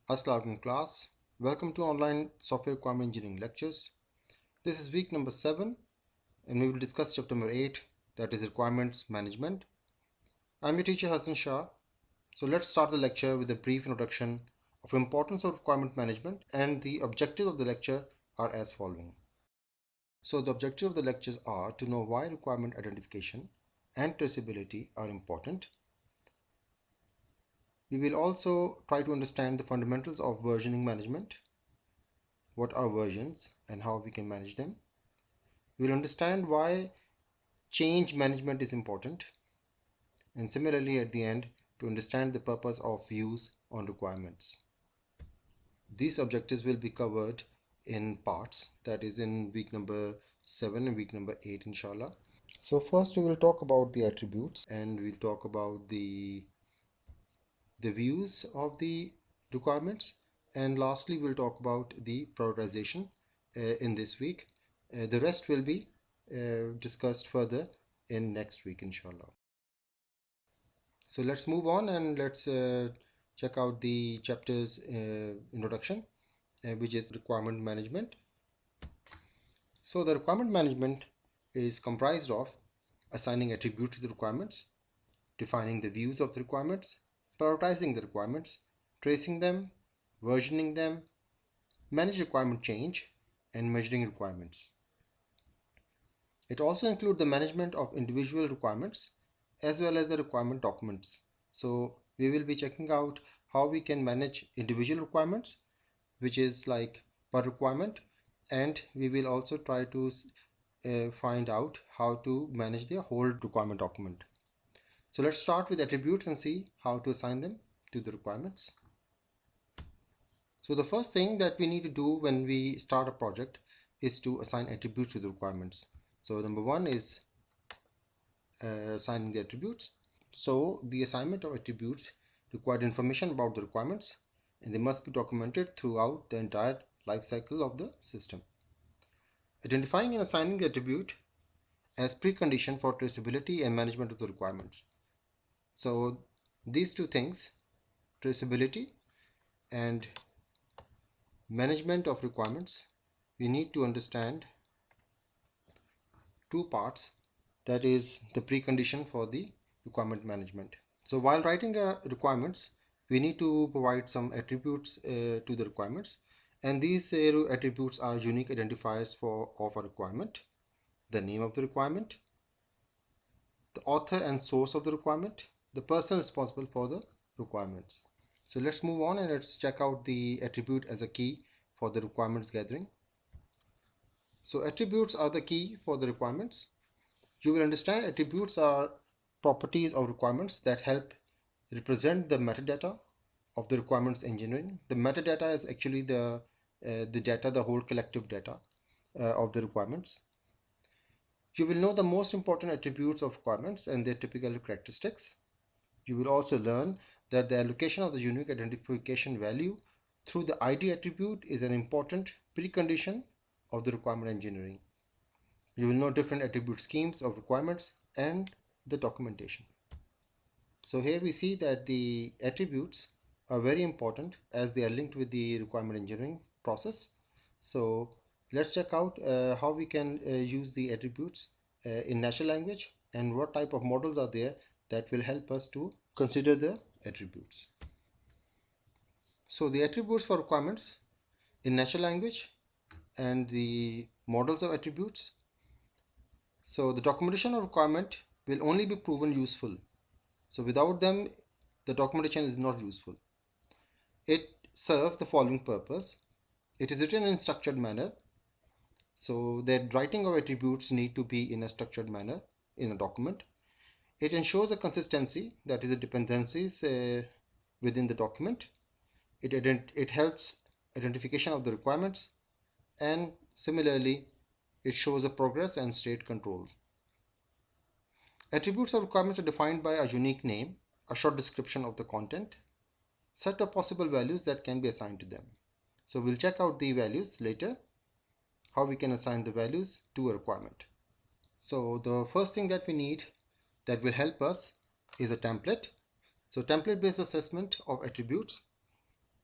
Assalamualaikum class. Welcome to online software requirement engineering lectures. This is week number 7 and we will discuss chapter number 8, that is requirements management. I'm your teacher Hassan Shah. So let's start the lecture with a brief introduction of importance of requirement management, and the objectives of the lecture are as following. So the objectives of the lectures are to know why requirement identification and traceability are important. We will also try to understand the fundamentals of versioning management. What are versions and how we can manage them. We'll understand why change management is important, and similarly at the end to understand the purpose of views on requirements. These objectives will be covered in parts, that is in week number 7 and week number 8 inshallah. So first we will talk about the attributes, and we'll talk about the views of the requirements, and lastly we'll talk about the prioritization in this week. The rest will be discussed further in next week inshallah. So let's move on and let's check out the chapter's introduction, which is requirement management. So the requirement management is comprised of assigning attributes to the requirements, defining the views of the requirements, prioritizing the requirements, tracing them, versioning them, manage requirement change, and measuring requirements. It also includes the management of individual requirements as well as the requirement documents. So we will be checking out how we can manage individual requirements, which is like per requirement, and we will also try to find out how to manage the whole requirement document. So let's start with attributes and see how to assign them to the requirements. So the first thing that we need to do when we start a project is to assign attributes to the requirements. So number one is assigning the attributes. So the assignment of attributes required information about the requirements, and they must be documented throughout the entire life cycle of the system. Identifying and assigning the attribute as precondition for traceability and management of the requirements. So these two things, traceability and management of requirements, we need to understand two parts, that is the precondition for the requirement management. So while writing requirements, we need to provide some attributes to the requirements, and these attributes are unique identifiers of a requirement: the name of the requirement, the author and source of the requirement, the person responsible for the requirements. So let's move on and let's check out the attribute as a key for the requirements gathering. So attributes are the key for the requirements. You will understand attributes are properties of requirements that help represent the metadata of the requirements engineering. The metadata is actually the data, the whole collective data of the requirements. You will know the most important attributes of requirements and their typical characteristics. You will also learn that the allocation of the unique identification value through the ID attribute is an important precondition of the requirement engineering. You will know different attribute schemes of requirements and the documentation. So here we see that the attributes are very important as they are linked with the requirement engineering process. So let's check out how we can use the attributes in natural language and what type of models are there that will help us to consider the attributes. So the attributes for requirements in natural language and the models of attributes. So the documentation of requirement will only be proven useful. So without them, the documentation is not useful. It serves the following purpose. It is written in structured manner. So the writing of attributes need to be in a structured manner in a document. It ensures a consistency, that is the dependencies within the document. It helps identification of the requirements, and similarly it shows a progress and state control. Attributes of requirements are defined by a unique name, a short description of the content, set of possible values that can be assigned to them. So we'll check out the values later, how we can assign the values to a requirement. So the first thing that we need that will help us is a template. So template based assessment of attributes.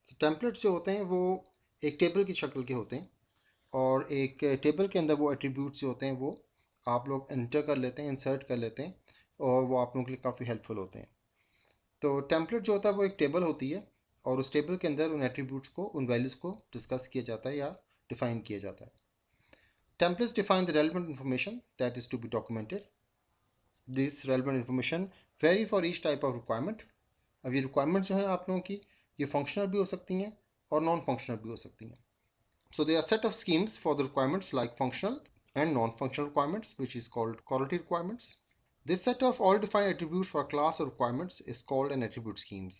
तो templates जो होते हैं वो एक table की शक्ल के होते हैं, और एक टेबल के अंदर वो एट्रीब्यूट्स जो होते हैं वो आप लोग एंटर कर लेते हैं, इंसर्ट कर लेते हैं, और वो आप लोगों के लिए काफ़ी हेल्पफुल होते हैं। तो टेम्पलेट जो होता है वो एक टेबल होती है, और उस टेबल के अंदर उन एट्रीब्यूट्स को, उन वैल्यूज़ को डिस्कस किया जाता है या डिफाइन किया जाता है। Templates define the relevant information that is to be documented. This relevant information vary for each type of requirement. अब ये रिक्वायरमेंट जो है आप लोगों की, ये फंक्शनल भी हो सकती हैं और नॉन फंक्शनल भी हो सकती हैं. So there are set of schemes for the requirements like functional and non-functional requirements, which is called quality requirements. This set of all defined attributes for a class of requirements is called an attribute schemes.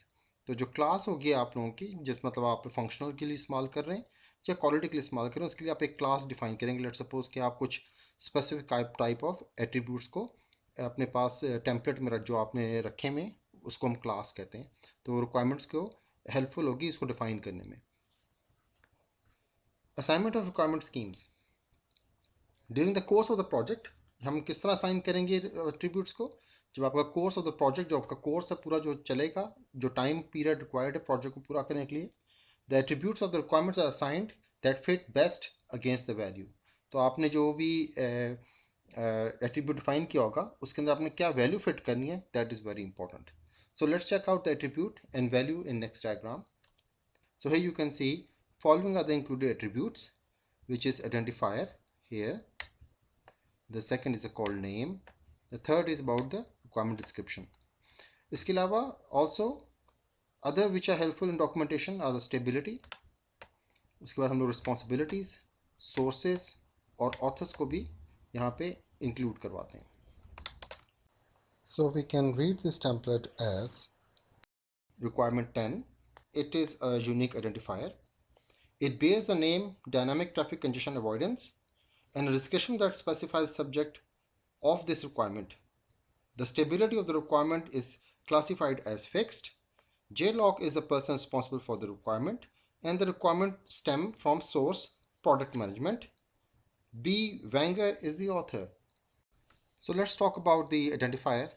तो जो class होगी आप लोगों की, जिस मतलब आप functional के लिए इस्तेमाल कर रहे हैं या क्वालिटी के लिए इस्तेमाल कर रहे हैं, उसके लिए आप एक क्लास डिफाइन करेंगे. लेट सपोज कि आप कुछ स्पेसिफिक टाइप ऑफ एट्रीब्यूट्स को अपने पास टेम्पलेट में जो आपने रखे में, उसको हम क्लास कहते हैं. तो रिक्वायरमेंट्स को हेल्पफुल होगी इसको डिफाइन करने में. Assignment of requirement schemes during the course of the project. हम किस तरह असाइन करेंगे एट्रीब्यूट्स को? जब आपका कोर्स ऑफ द प्रोजेक्ट, जो आपका कोर्स है पूरा जो चलेगा, जो टाइम पीरियड रिक्वायर्ड है प्रोजेक्ट को पूरा करने के लिए, the attributes of the requirements are assigned that fit best against the value. तो आपने जो भी एट्रीब्यूट डिफाइन किया होगा उसके अंदर आपने क्या वैल्यू फिट करनी है, that is very important. So let's check out the attribute and value in next diagram. So here you can see following are the included attributes, which is identifier here. The second is a called name. The third is about the requirement description. इसके अलावा also other which are helpful in documentation are the stability. उसके बाद हम लोग responsibilities, sources और authors को भी यहाँ पे include करवाते हैं. So we can read this template as requirement 10. It is a unique identifier. It bears the name dynamic traffic congestion avoidance and a description that specifies the subject of this requirement. The stability of the requirement is classified as fixed. JLOC is the person responsible for the requirement, and the requirement stem from source product management. B. Wenger is the author. So let's talk about the identifier,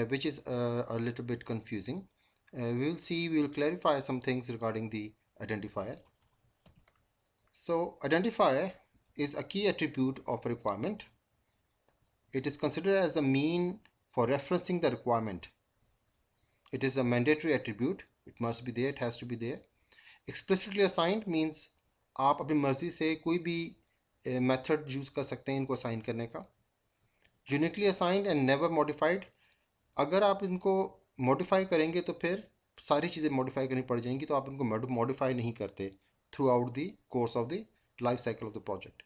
which is a little bit confusing. We will clarify some things regarding the identifier. So identifier is a key attribute of a requirement. It is considered as the mean for referencing the requirement. It is a mandatory attribute. It must be there. It has to be there. Explicitly assigned means आप अपनी मर्जी से कोई भी method use कर सकते हैं इनको असाइन करने का. Uniquely assigned and never modified. अगर आप इनको मॉडिफाई करेंगे तो फिर सारी चीज़ें मॉडिफाई करनी पड़ जाएंगी, तो आप इनको मॉडिफाई नहीं करते through out the course of the life cycle of the project.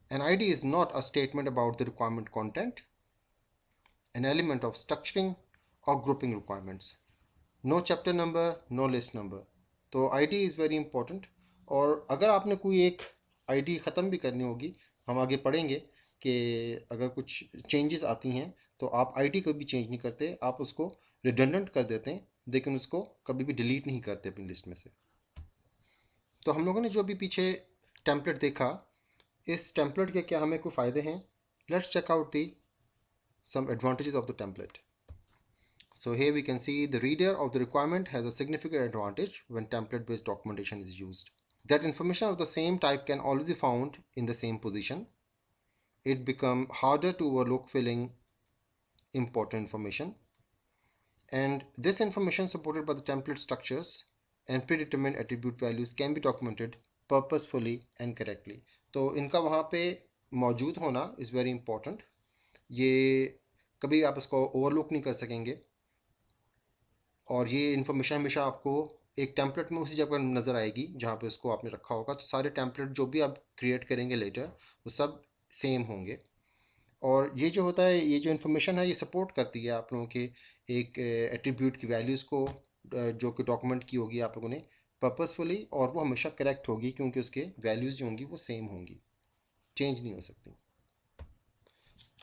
An ID is not a statement about the requirement content, an element of structuring or grouping requirements. No chapter number, no list number. तो ID is very important. और अगर आपने कोई एक ID ख़त्म भी करनी होगी, हम आगे पढ़ेंगे कि अगर कुछ चेंजेस आती हैं तो आप ID कभी चेंज नहीं करते, आप उसको रिडंडेंट कर देते हैं, लेकिन उसको कभी भी डिलीट नहीं करते अपनी लिस्ट में से. तो हम लोगों ने जो भी पीछे टेम्पलेट देखा, इस टेम्पलेट के क्या हमें कोई फ़ायदे हैं? Let's check out the some advantages of the template. So here we can see the reader of the requirement has a significant advantage when template based documentation is used. That information of the same type can always be found in the same position. It becomes harder to overlook filling important information. And this information supported by the template structures and predetermined attribute values can be documented purposefully and correctly. तो इनका वहाँ पे मौजूद होना is very important. ये कभी आप इसको ओवरलुक नहीं कर सकेंगे, और ये इन्फॉर्मेशन हमेशा आपको एक टेम्पलेट में उसी जगह नज़र आएगी जहाँ पे उसको आपने रखा होगा. तो सारे टेम्पलेट जो भी आप क्रिएट करेंगे लेटर, वो सब सेम होंगे. और ये जो होता है, ये जो इन्फॉर्मेशन है, ये सपोर्ट करती है आप लोगों के एक एट्रीब्यूट की वैल्यूज़ को, जो कि डॉक्यूमेंट की होगी आप लोगों ने पर्पसफुली, और वो हमेशा करेक्ट होगी क्योंकि उसके वैल्यूज़ जो होंगी वो सेम होंगी, चेंज नहीं हो सकती.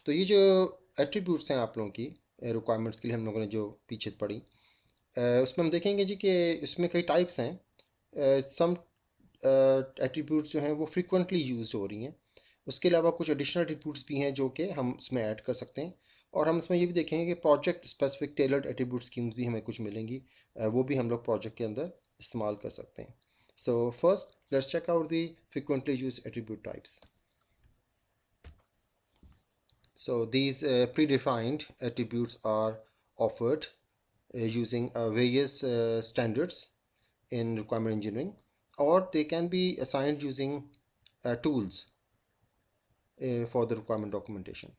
तो ये जो एट्रीब्यूट्स हैं आप लोगों की रिक्वायरमेंट्स के लिए हम लोगों ने जो पीछे पढ़ी, उसमें हम देखेंगे जी कि इसमें कई टाइप्स हैं. सम एट्रीब्यूट्स जो हैं वो फ्रीक्वेंटली यूज्ड हो रही हैं. उसके अलावा कुछ एडिशनल एट्रीब्यूट्स भी हैं जो कि हम इसमें ऐड कर सकते हैं. और हम इसमें ये भी देखेंगे कि project specific tailored attribute schemes भी हमें कुछ मिलेंगी, वो भी हम लोग प्रोजेक्ट के अंदर इस्तेमाल कर सकते हैं. So first let's check out the frequently used attribute types. So these predefined attributes are offered using various standards in requirement engineering, or they can be assigned using tools for the requirement documentation.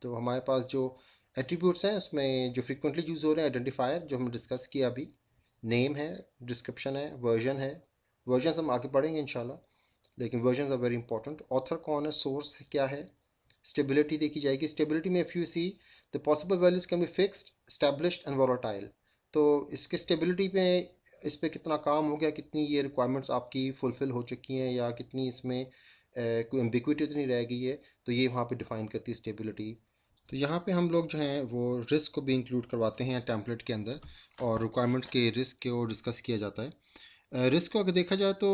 तो हमारे पास जो attributes हैं उसमें जो frequently use हो रहे हैं identifier जो हमने डिस्कस किया अभी, नेम है, डिस्क्रिप्शन है, वर्जन है. वर्जन हम आगे पढ़ेंगे इंशाल्लाह, लेकिन version are very important. Author कौन है, सोर्स क्या है, स्टेबिलिटी देखी जाएगी. स्टेबिलिटी में if you see the possible values can be fixed, established and volatile. तो इसके स्टेबिलिटी पे, इस पे कितना काम हो गया, कितनी ये रिक्वायरमेंट्स आपकी फुलफ़िल हो चुकी हैं या कितनी इसमें कोई एम्बिग्विटी तो नहीं रह गई है, तो ये वहाँ पे डिफ़ाइन करती है स्टेबिलिटी. तो यहाँ पे हम लोग जो हैं वो रिस्क को भी इंक्लूड करवाते हैं टेम्पलेट के अंदर, और रिक्वायरमेंट्स के रिस्क को डिस्कस किया जाता है. रिस्क को अगर देखा जाए तो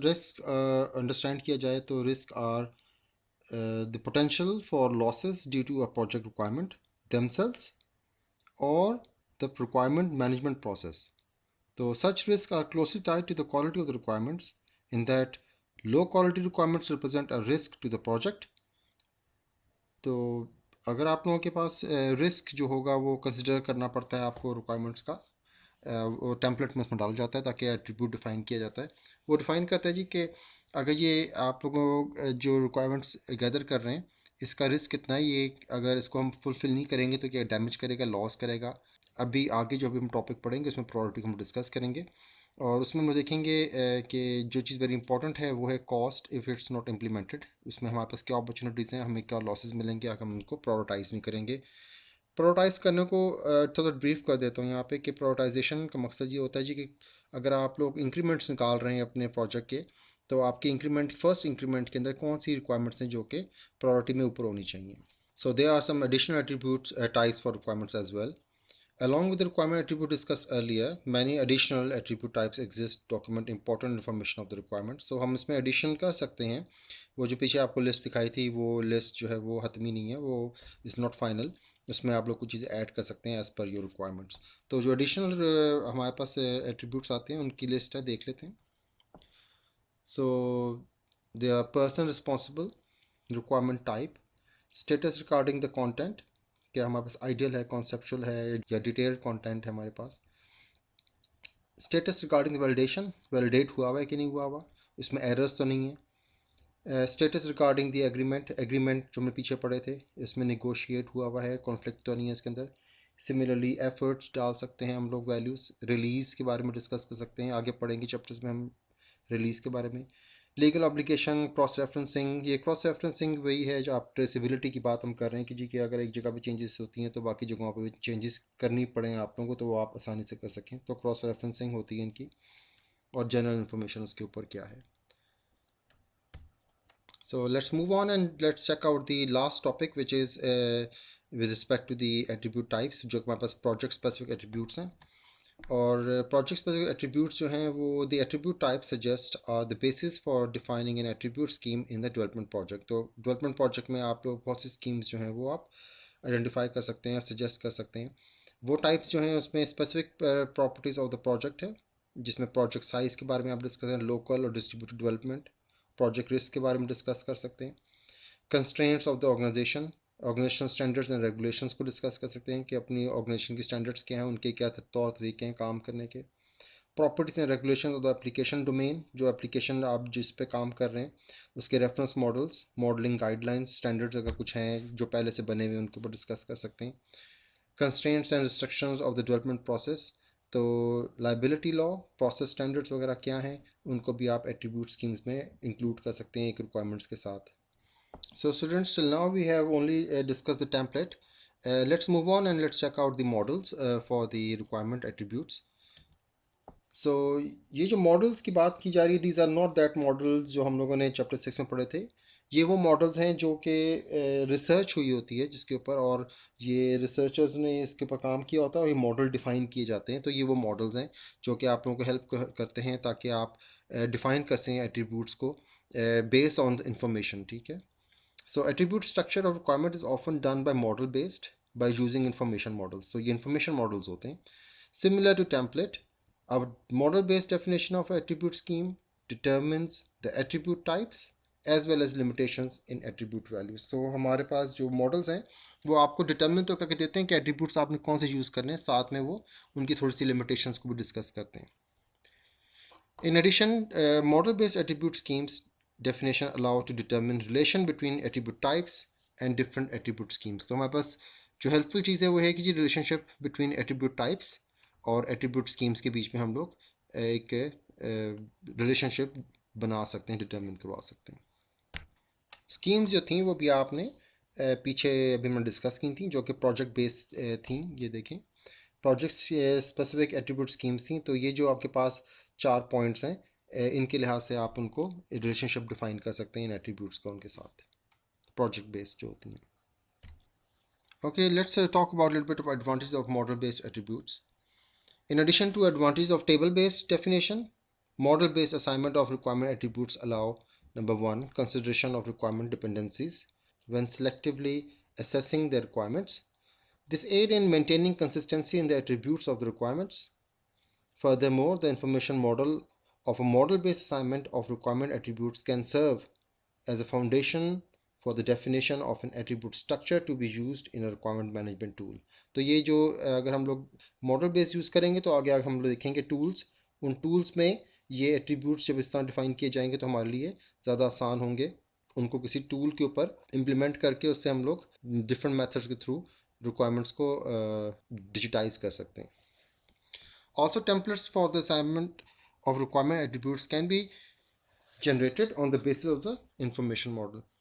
रिस्क अंडरस्टैंड किया जाए तो risk are the potential for losses due to a project requirement themselves or the requirement management process. So such risks are closely tied to the quality of the requirements, in that low quality requirements represent a risk to the project. तो अगर आप लोगों के पास risk जो होगा वो consider करना पड़ता है आपको रिक्वायरमेंट्स का, वो टेम्पलेट में उसमें डाला जाता है ताकि एट्रीब्यूट डिफ़ाइन किया जाता है. वो डिफ़ाइन करता है जी कि अगर ये आप लोगों जो रिक्वायरमेंट्स गैदर कर रहे हैं इसका रिस्क कितना है, ये अगर इसको हम फुलफ़िल नहीं करेंगे तो क्या डैमेज करेगा, लॉस करेगा. अभी आगे जो भी हम टॉपिक पढ़ेंगे उसमें प्रायोरिटी को हम डिस्कस करेंगे, और उसमें हम देखेंगे कि जो चीज़ वेरी इंपॉर्टेंट है वो है cost if it's not implemented. उसमें हमारे पास क्या अपॉर्चुनिटीज़ हैं, हमें क्या लॉसेस मिलेंगे अगर हम उनको प्रायोरिटाइज़ नहीं करेंगे. प्रायोरिटाइज़ करने को थोड़ा ब्रीफ कर देता हूँ यहाँ पे कि प्रायोरिटाइजेशन का मकसद ये होता है जी कि अगर आप लोग इंक्रीमेंट्स निकाल रहे हैं अपने प्रोजेक्ट के, तो आपके इंक्रीमेंट, फर्स्ट इंक्रीमेंट के अंदर कौन सी रिक्वायरमेंट्स हैं जो कि प्रायोरिटी में ऊपर होनी चाहिए. So there are some additional attributes types for requirements as well. Along with the requirement attribute discussed earlier, many additional attribute types exist to document important information of the requirement. So हम इसमें addition कर सकते हैं. वो जो पीछे आपको list दिखाई थी वो लिस्ट जो है वो हतमी नहीं है, वो इज़ नॉट फाइनल. उसमें आप लोग कुछ चीज़ें ऐड कर सकते हैं एज़ पर योर रिक्वायरमेंट्स. तो जो एडिशनल हमारे पास एट्रीब्यूट्स आते हैं उनकी लिस्ट है, देख लेते हैं. So they are person responsible, requirement type, status regarding the content, क्या हमारे पास आइडियल है, कॉन्सेप्चुअल है या डिटेल्ड कंटेंट है हमारे पास. स्टेटस रिगार्डिंग वैलिडेशन, वैलिडेट हुआ है कि नहीं हुआ हुआ, इसमें एरर्स तो नहीं है. Status regarding the agreement, agreement जो हमने पीछे पढ़े थे इसमें निगोशिएट हुआ हुआ है, कॉन्फ्लिक्ट तो नहीं है इसके अंदर. सिमिलरली एफर्ट्स डाल सकते हैं हम लोग, वैल्यूज़. रिलीज़ के बारे में डिस्कस कर सकते हैं, आगे पढ़ेंगे चैप्टर्स में हम रिलीज़ के बारे में. Legal obligation, cross referencing. ये क्रॉस रेफरेंसिंग वही है जो आप ट्रेसिबिलिटी की बात हम कर रहे हैं कि जी कि अगर एक जगह पे चेंजेस होती हैं तो बाकी जगहों पे भी चेंजेस करनी पड़े आप लोगों को तो वो आप आसानी से कर सकें, तो क्रॉस रेफरेंसिंग होती है इनकी. और जनरल इन्फॉर्मेशन उसके ऊपर क्या है. So let's move on and let's check out the last topic which is with respect to the attribute types, जो हमारे पास प्रोजेक्ट स्पेसिफिक एट्रीब्यूट्स हैं. और प्रोजेक्ट स्पेसिफिक एट्रीब्यूट्स जो हैं वो the attribute type suggest are the basis for defining an attribute scheme in the development project. तो development project में आप लोग बहुत सी स्कीम्स जो हैं वो आप आइडेंटिफाई कर सकते हैं, सजेस्ट कर सकते हैं. वो टाइप्स जो हैं उसमें specific properties of the project है, जिसमें प्रोजेक्ट साइज़ के बारे में आप डिस्कस करें, लोकल और डिस्ट्रीब्यूटेड डेवलपमेंट. प्रोजेक्ट रिस्क के बारे में डिस्कस कर सकते हैं. Constraints of the organization, organization standards and regulations को डिस्कस कर सकते हैं कि अपनी ऑर्गेनाइजेशन की स्टैंडर्ड्स क्या हैं, उनके क्या तौर तरीके हैं काम करने के. Properties and regulation of the application domain, जो एप्लीकेशन आप जिस पे काम कर रहे हैं उसके reference models, modelling guidelines, standards अगर कुछ हैं जो पहले से बने हुए उनके ऊपर डिस्कस कर सकते हैं. Constraints and restrictions of the development process, तो लाइबिलिटी लॉ, प्रोसेस स्टैंडर्ड्स वगैरह क्या हैं उनको भी आप एट्रीब्यूट स्कीम्स में इंक्लूड कर सकते हैं एक रिक्वायरमेंट्स के साथ. So students, till now we have only discussed the template. Let's move on and let's check out the models for the requirement attributes. So ये जो मॉडल्स की बात की जा रही है, these are not that models जो हम लोगों ने चैप्टर 6 में पढ़े थे. ये वो मॉडल्स हैं जो कि रिसर्च हुई होती है जिसके ऊपर, और ये रिसर्चर्स ने इसके ऊपर काम किया होता है और ये मॉडल डिफ़ाइन किए जाते हैं. तो ये वो मॉडल्स हैं जो कि आप लोगों को हेल्प करते हैं ताकि आप डिफ़ाइन कर सकें एट्रीब्यूट्स को बेस्ड ऑन द इंफॉर्मेशन. ठीक है. So attribute structure of requirement is often done by model based by using information models. So ये information models होते हैं. Similar to template, Our model-based definition of attribute scheme determines the attribute types as well as limitations in attribute values. So हमारे पास जो models हैं वो आपको determine तो करके देते हैं कि एट्रीब्यूट्स आपने कौन से यूज़ करने हैं, साथ में वो उनकी थोड़ी सी लिमिटेशंस को भी डिस्कस करते हैं. In addition, model-based attribute schemes definition allow to determine relation between attribute types and different attribute schemes. तो हमारे पास जो हेल्पफुल चीज़ है वो है कि जी रिलेशनशिप बिटवीन एट्रीब्यूट टाइप्स और एट्रीब्यूट स्कीम्स के बीच में हम लोग एक रिलेशनशिप बना सकते हैं, डिटरमिन करवा सकते हैं. स्कीम्स जो थी वो भी आपने पीछे अभी मैंने डिस्कस की थी, जो कि प्रोजेक्ट बेस्ड थी. ये देखें, प्रोजेक्ट स्पेसिफिक एट्रीब्यूट स्कीम्स थी. तो ये जो आपके पास 4 पॉइंट्स हैं, इनके लिहाज से आप उनको रिलेशनशिप डिफाइन कर सकते हैं इन एट्रीब्यूट्स का उनके साथ, प्रोजेक्ट बेस्ड जो होती हैं. Okay, let's talk about a little bit of advantages of model-based attributes. In addition to advantages of table-based definition, model-based assignment of requirement attributes allow, number one, consideration of requirement dependencies when selectively assessing the requirements. This aid in maintaining consistency in the attributes of the requirements. Furthermore, the information model of a model-based assignment of requirement attributes can serve as a foundation for the definition of an attribute structure to be used in a requirement management tool. तो ये जो अगर हम लोग model base use करेंगे तो आगे हम लोग देखेंगे टूल्स, उन टूल्स में ये एट्रीब्यूट्स जब इस तरह डिफाइन किए जाएंगे तो हमारे लिए ज़्यादा आसान होंगे उनको किसी टूल के ऊपर इम्प्लीमेंट करके उससे हम लोग डिफरेंट मेथड्स के थ्रू रिक्वायरमेंट्स को डिजिटाइज कर सकते हैं. Also, templates for the assignment of requirement attributes can be generated on the basis of the information model.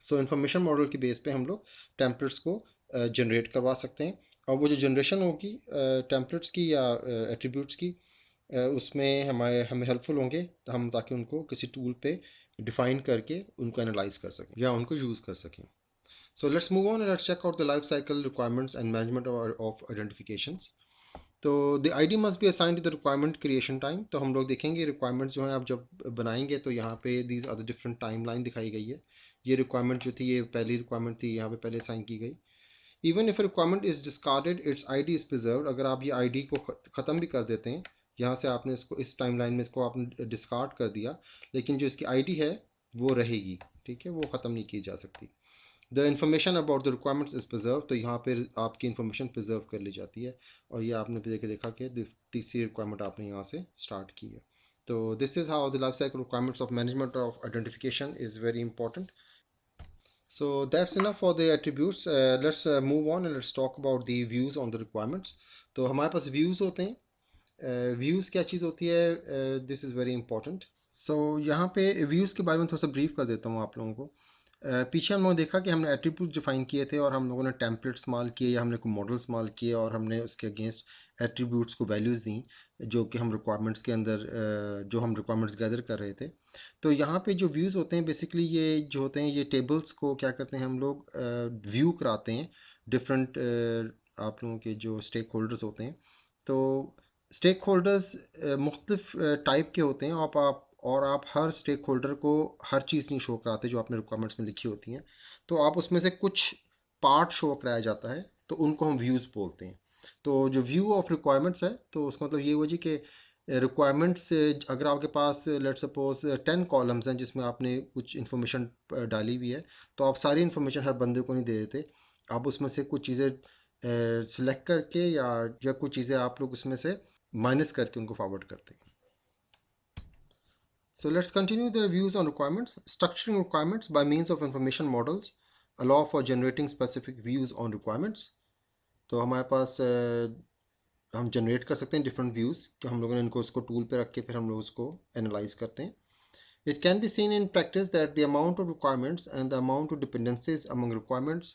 So information model की बेस पे हम लोग टेम्पलेट्स को जनरेट करवा सकते हैं, और वो जो जनरेशन होगी टेम्पलेट्स की या एट्रीब्यूट्स की उसमें हमें हेल्पफुल होंगे हम, ताकि उनको किसी टूल पे डिफाइन करके उनको एनालाइज कर सकें या उनको यूज़ कर सकें. So let's move on and let's check out the life cycle requirements and management of identifications. तो the ID must be assigned to the requirement creation time. तो हम लोग देखेंगे रिक्वायरमेंट्स जो हैं आप जब बनाएंगे तो यहाँ पे these are the different time line दिखाई गई है. ये रिक्वायरमेंट जो थी ये पहली रिक्वायरमेंट थी, यहाँ पे पहले असाइन की गई. Even if requirement is discarded it's ID is preserve. अगर आप ये आईडी को ख़त्म भी कर देते हैं, यहाँ से आपने इसको इस टाइम लाइन में इसको आपने डिस्कार्ड कर दिया, लेकिन जो इसकी आईडी है वो रहेगी, ठीक है, वो ख़त्म नहीं की जा सकती. The information about the requirements is preserve. तो यहाँ पर आपकी इन्फॉर्मेशन प्रिजर्व कर ली जाती है, और ये आपने देखा कि तीसरी रिक्वायरमेंट आपने यहाँ से स्टार्ट की है. तो this is how the life cycle requirements of management of identification is very important. So that's enough for the attributes. Let's move on and let's talk about the views on the requirements. तो हमारे पास views होते हैं. Views क्या चीज़ होती है? This is very important. So यहाँ पे views के बारे में थोड़ा सा ब्रीफ कर देता हूँ आप लोगों को. पीछे हम लोगों ने देखा कि हमने एट्रीब्यूट डिफाइन किए थे और हम लोगों ने टेम्पलेट इस्तेमाल किए या हमने कोई मॉडल इस्तेमाल किए और हमने उसके अगेंस्ट एट्रीब्यूट्स को वैल्यूज़ दी जो कि हम रिक्वायरमेंट्स के अंदर जो हम रिक्वायरमेंट्स गैदर कर रहे थे. तो यहाँ पे जो व्यूज़ होते हैं बेसिकली ये जो होते हैं ये टेबल्स को क्या करते हैं हम लोग व्यू कराते हैं डिफरेंट आप लोगों के जो स्टेक होल्डर्स होते हैं. तो स्टेक होल्डर्स मुख्तलिफ टाइप के होते हैं. आप हर स्टेक होल्डर को हर चीज़ नहीं शो कराते जो आपने रिक्वायरमेंट्स में लिखी होती हैं. तो आप उसमें से कुछ पार्ट शो कराया जाता है, तो उनको हम व्यूज़ बोलते हैं. तो जो व्यू ऑफ रिक्वायरमेंट्स है तो उसका मतलब ये हुआ जी कि रिक्वायरमेंट्स अगर आपके पास लेट सपोज 10 कॉलम्स हैं जिसमें आपने कुछ इन्फॉर्मेशन डाली हुई है, तो आप सारी इन्फॉर्मेशन हर बंदे को नहीं दे देते. आप उसमें से कुछ चीज़ें सिलेक्ट करके या कुछ चीज़ें आप लोग उसमें से माइनस करके उनको फॉरवर्ड करते हैं. So let's continue the reviews on requirements. Structuring requirements by means of information models allow for generating specific views on requirements. तो हमारे पास हम जनरेट कर सकते हैं डिफरेंट व्यूज़ कि हम लोगों ने इनको उसको टूल पे रख के फिर हम लोग उसको एनालाइज करते हैं. It can be seen in practice that the amount of requirements and the amount of dependencies among requirements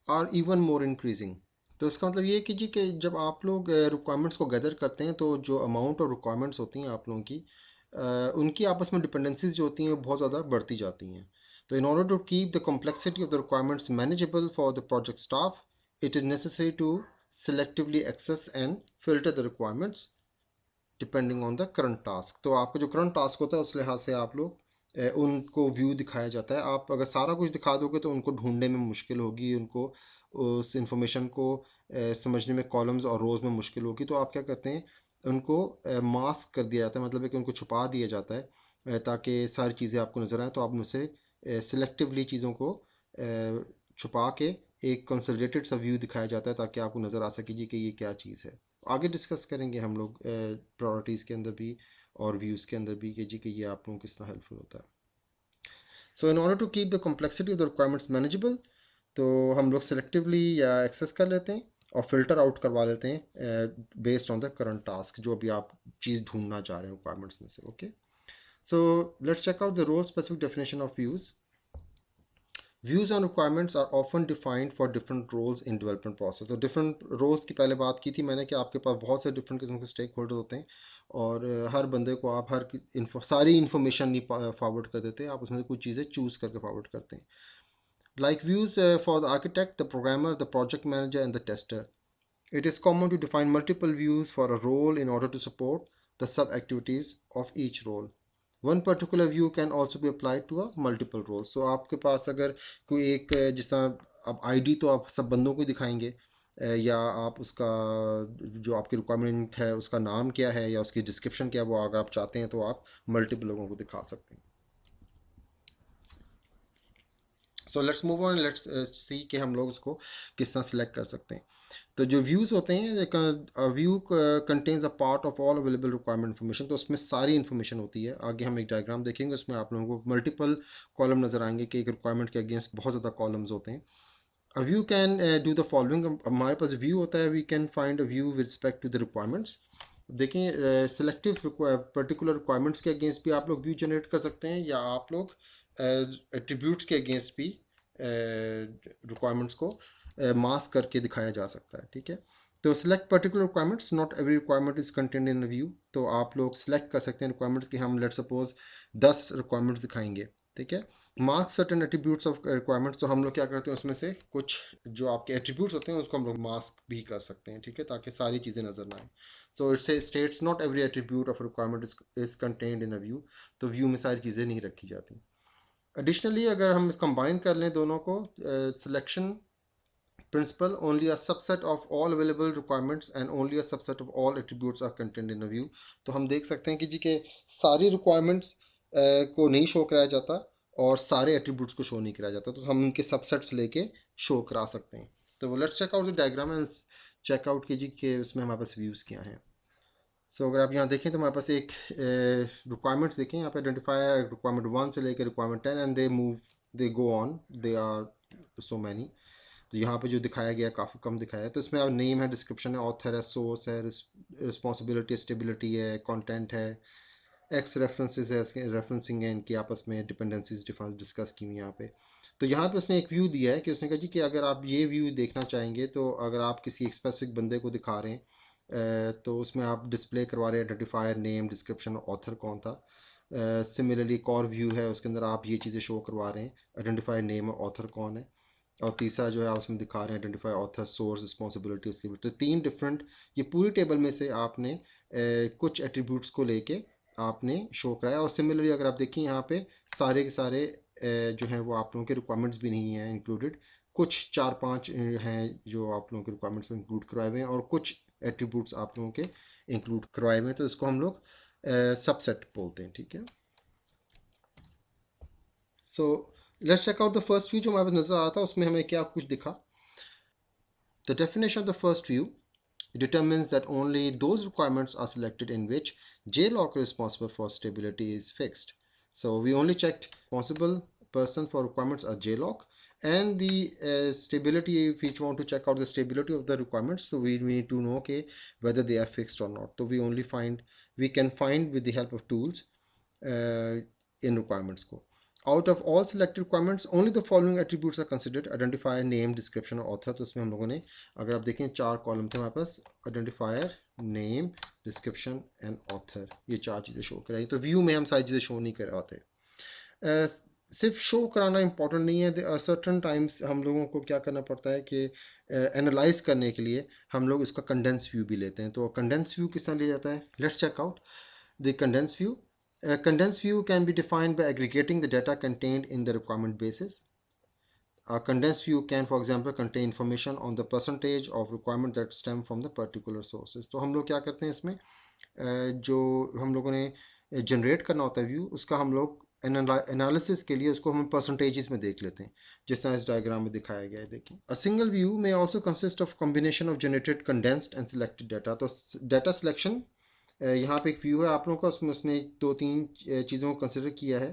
are even more increasing. तो इसका मतलब ये है कि जी कि जब आप लोग रिक्वायरमेंट्स को गैदर करते हैं तो जो अमाउंट ऑफ रिक्वायरमेंट्स होती हैं आप लोगों की उनकी आपस में डिपेंडेंसीज जो होती हैं वो बहुत ज़्यादा बढ़ती जाती हैं. तो in order to keep the complexity of the requirements manageable for the project staff it is necessary to selectively access and filter the requirements depending on the current task. तो आपका जो करंट टास्क होता है उस लिहाज से आप लोग उनको व्यू दिखाया जाता है. आप अगर सारा कुछ दिखा दोगे तो उनको ढूंढने में मुश्किल होगी, उनको उस इंफॉर्मेशन को समझने में कॉलम्स और रोज़ में मुश्किल होगी. तो आप क्या करते हैं उनको मास्क कर दिया जाता है, मतलब है कि उनको छुपा दिया जाता है ताकि सारी चीज़ें आपको नज़र आए। तो आप उनसे सिलेक्टिवली चीज़ों को छुपा के एक कंसोलिडेटेड सा व्यू दिखाया जाता है ताकि आपको नज़र आ सके जी कि ये क्या चीज़ है। आगे डिस्कस करेंगे हम लोग प्रायोरिटीज़ के अंदर भी और व्यूज़ के अंदर भी कि जी कि ये आप लोगों को किस तरह हेल्पफुल होता है। So in order to keep the complexity of the requirements manageable, तो हम लोग सेलेक्टिवली या एक्सेस कर लेते हैं और फिल्टर आउट करवा लेते हैं based on the current task, जो भी आप चीज़ ढूंढना चाह रहे हैं रिक्वायरमेंट्स में से। Okay, so let's check out the role specific definition of views. Views on requirements are often defined for different roles in development process। तो different roles की पहले बात की थी मैंने कि आपके पास बहुत से different किस्म के स्टेक होल्डर होते हैं और हर बंदे को आप सारी इन्फॉर्मेशन नहीं फॉरवर्ड कर देते, आप उसमें से कुछ चीज़ें चूज़ करके फॉरवर्ड करते हैं। Like views for the architect, the programmer, the project manager and the tester, it is common to define multiple views for a role in order to support the sub-activities of each role. One particular view can also be applied to a multiple roles। So आपके पास अगर कोई एक जिस तरह अब ID तो आप सब बंदों को ही दिखाएंगे या आप उसका जो आपकी रिक्वायरमेंट है उसका नाम क्या है या उसकी डिस्क्रिप्शन क्या है, वो अगर आप चाहते हैं तो आप मल्टीपल लोगों को दिखा सकते हैं। So let's move on, let's see कि हम लोग उसको किस तरह सेलेक्ट कर सकते हैं। तो जो व्यूज़ होते हैं, view contains a part of all available requirement information, तो उसमें सारी इन्फॉर्मेशन होती है। आगे हम एक डायग्राम देखेंगे, उसमें आप लोगों को मल्टीपल कॉलम नज़र आएंगे कि एक रिक्वायरमेंट के अगेंस्ट बहुत ज़्यादा कॉलम्स होते हैं। A view can do the following, हमारे पास व्यू होता है, we can find a view with respect to the requirements. देखें सिलेक्टिव पर्टिकुलर रिक्वायरमेंट्स के अगेंस्ट भी आप लोग व्यू जनरेट कर सकते हैं या आप लोग एट्रीब्यूट्स के अगेंस्ट भी रिक्वायरमेंट्स को मास्क करके दिखाया जा सकता है। ठीक है, तो select particular requirements, not every requirement is content in view. तो आप लोग सिलेक्ट कर सकते हैं रिक्वायरमेंट्स की, हम लेट सपोज 10 रिक्वायरमेंट्स दिखाएंगे। ठीक है, mark certain attributes of requirements, तो हम लोग क्या करते हैं उसमें से कुछ जो आपके एट्रीब्यूट्स होते हैं उसको हम लोग मास्क भी कर सकते हैं। ठीक है, ताकि सारी चीज़ें नजर ना आए। सो इट से states not every attribute of requirement is contained in a view, तो व्यू में सारी चीज़ें नहीं रखी जाती। एडिशनली अगर हम कंबाइन कर लें दोनों को, selection principle, only a subset of all available requirements and only a subset of all attributes are contained in a view। तो हम देख सकते हैं कि जी के सारी requirements को नहीं शो कराया जाता और सारे attributes को शो नहीं कराया जाता, तो हम उनके subsets लेके शो करा सकते हैं। तो let's check out the diagram and check out कि जी के उसमें हमारे पास views क्या हैं। सो अगर आप यहाँ देखें तो हमारे पास एक रिक्वायरमेंट्स देखें, यहाँ पे आइडेंटिफायर रिक्वायरमेंट 1 से लेकर requirement 10 and they move, they go on, they are so many. तो यहाँ पे जो दिखाया गया काफ़ी कम दिखाया है, तो इसमें अब नेम है, डिस्क्रिप्शन है, ऑथर है, सोर्स है, रिस्पॉन्सिबिलिटी स्टेबिलिटी है, कंटेंट है, एक्स रेफरेंसेस है, रेफरेंसिंग है, इनकी आपस में डिपेंडेंसीज डिस्कस की हुई यहाँ पे। तो यहाँ पे उसने एक व्यू दिया है कि उसने कहा जी कि अगर आप ये व्यू देखना चाहेंगे तो अगर आप किसी एक स्पेसिफिक बंदे को दिखा रहे हैं तो उसमें आप डिस्प्ले करवा रहे हैं आइडेंटिफायर, नेम, डिस्क्रिप्शन, ऑथर कौन था। सिमिलरली एक और व्यू है उसके अंदर आप ये चीज़ें शो करवा रहे हैं, आइडेंटिफायर, नेम और ऑथर कौन है। और तीसरा जो है उसमें दिखा रहे हैं आइडेंटिफाई ऑथर, सोर्स, रिस्पॉन्सिबिलिटी उसके भी। तो तीन डिफरेंट, ये पूरी टेबल में से आपने कुछ एट्रीब्यूट्स को लेके आपने शो कराया। और सिमिलरली अगर आप देखिए यहाँ पे सारे के सारे जो हैं वो आप लोगों के रिक्वायरमेंट्स भी नहीं हैं इंक्लूडेड, कुछ 4-5 हैं जो आप लोगों के रिक्वायरमेंट्स में इंक्लूड करवाए हुए हैं और कुछ एट्रीब्यूट्स आप लोगों के इंक्लूड करवाए हुए हैं, तो इसको हम लोग सबसेट बोलते हैं। ठीक है, so let's check out the first view जो हमारे पास नज़र आ रहा था, उसमें हमें क्या कुछ दिखा। The definition of the first view determines that only those requirements are selected in which JLock responsible for stability is fixed. So we only checked responsible person for requirements are JLock, and the stability, if we want to check out the stability of the requirements, so we need to know okay, whether they are fixed or not. So we can find with the help of tools in requirements को। Out of all selected requirements, only the following attributes are considered: identifier, name, description और author। तो इसमें हम लोगों ने, अगर आप देखें 4 कॉलम थे हमारे पास, identifier, name, description and author, ये 4 चीज़ें शो कराई। तो व्यू में हम सारी चीज़ें शो नहीं करवाते। सिर्फ शो कराना इंपॉर्टेंट नहीं है, सर्टन टाइम्स हम लोगों को क्या करना पड़ता है कि एनालाइज करने के लिए हम लोग इसका कंडेंस व्यू भी लेते हैं। तो कंडेंस व्यू किस तरह लिया जाता है, let's check out the condense view. A condensed view can be defined by aggregating the data contained in the requirement basis. A condensed view can for example contain information on the percentage of requirement that stem from the particular sources. तो हम लोग क्या करते हैं इसमें जो हम लोगों ने जनरेट करना होता है व्यू, उसका हम लोग एनालिसिस के लिए उसको हम परसेंटेजेस में देख लेते हैं, जिस तरह इस डायग्राम में दिखाया गया है। देखिए, अ सिंगल व्यू में also consist of combination of generated condensed and selected data. तो डाटा सिलेक्शन, यहाँ पे एक व्यू है आप लोगों का, उसमें उसने दो तीन चीज़ों को कंसिडर किया है।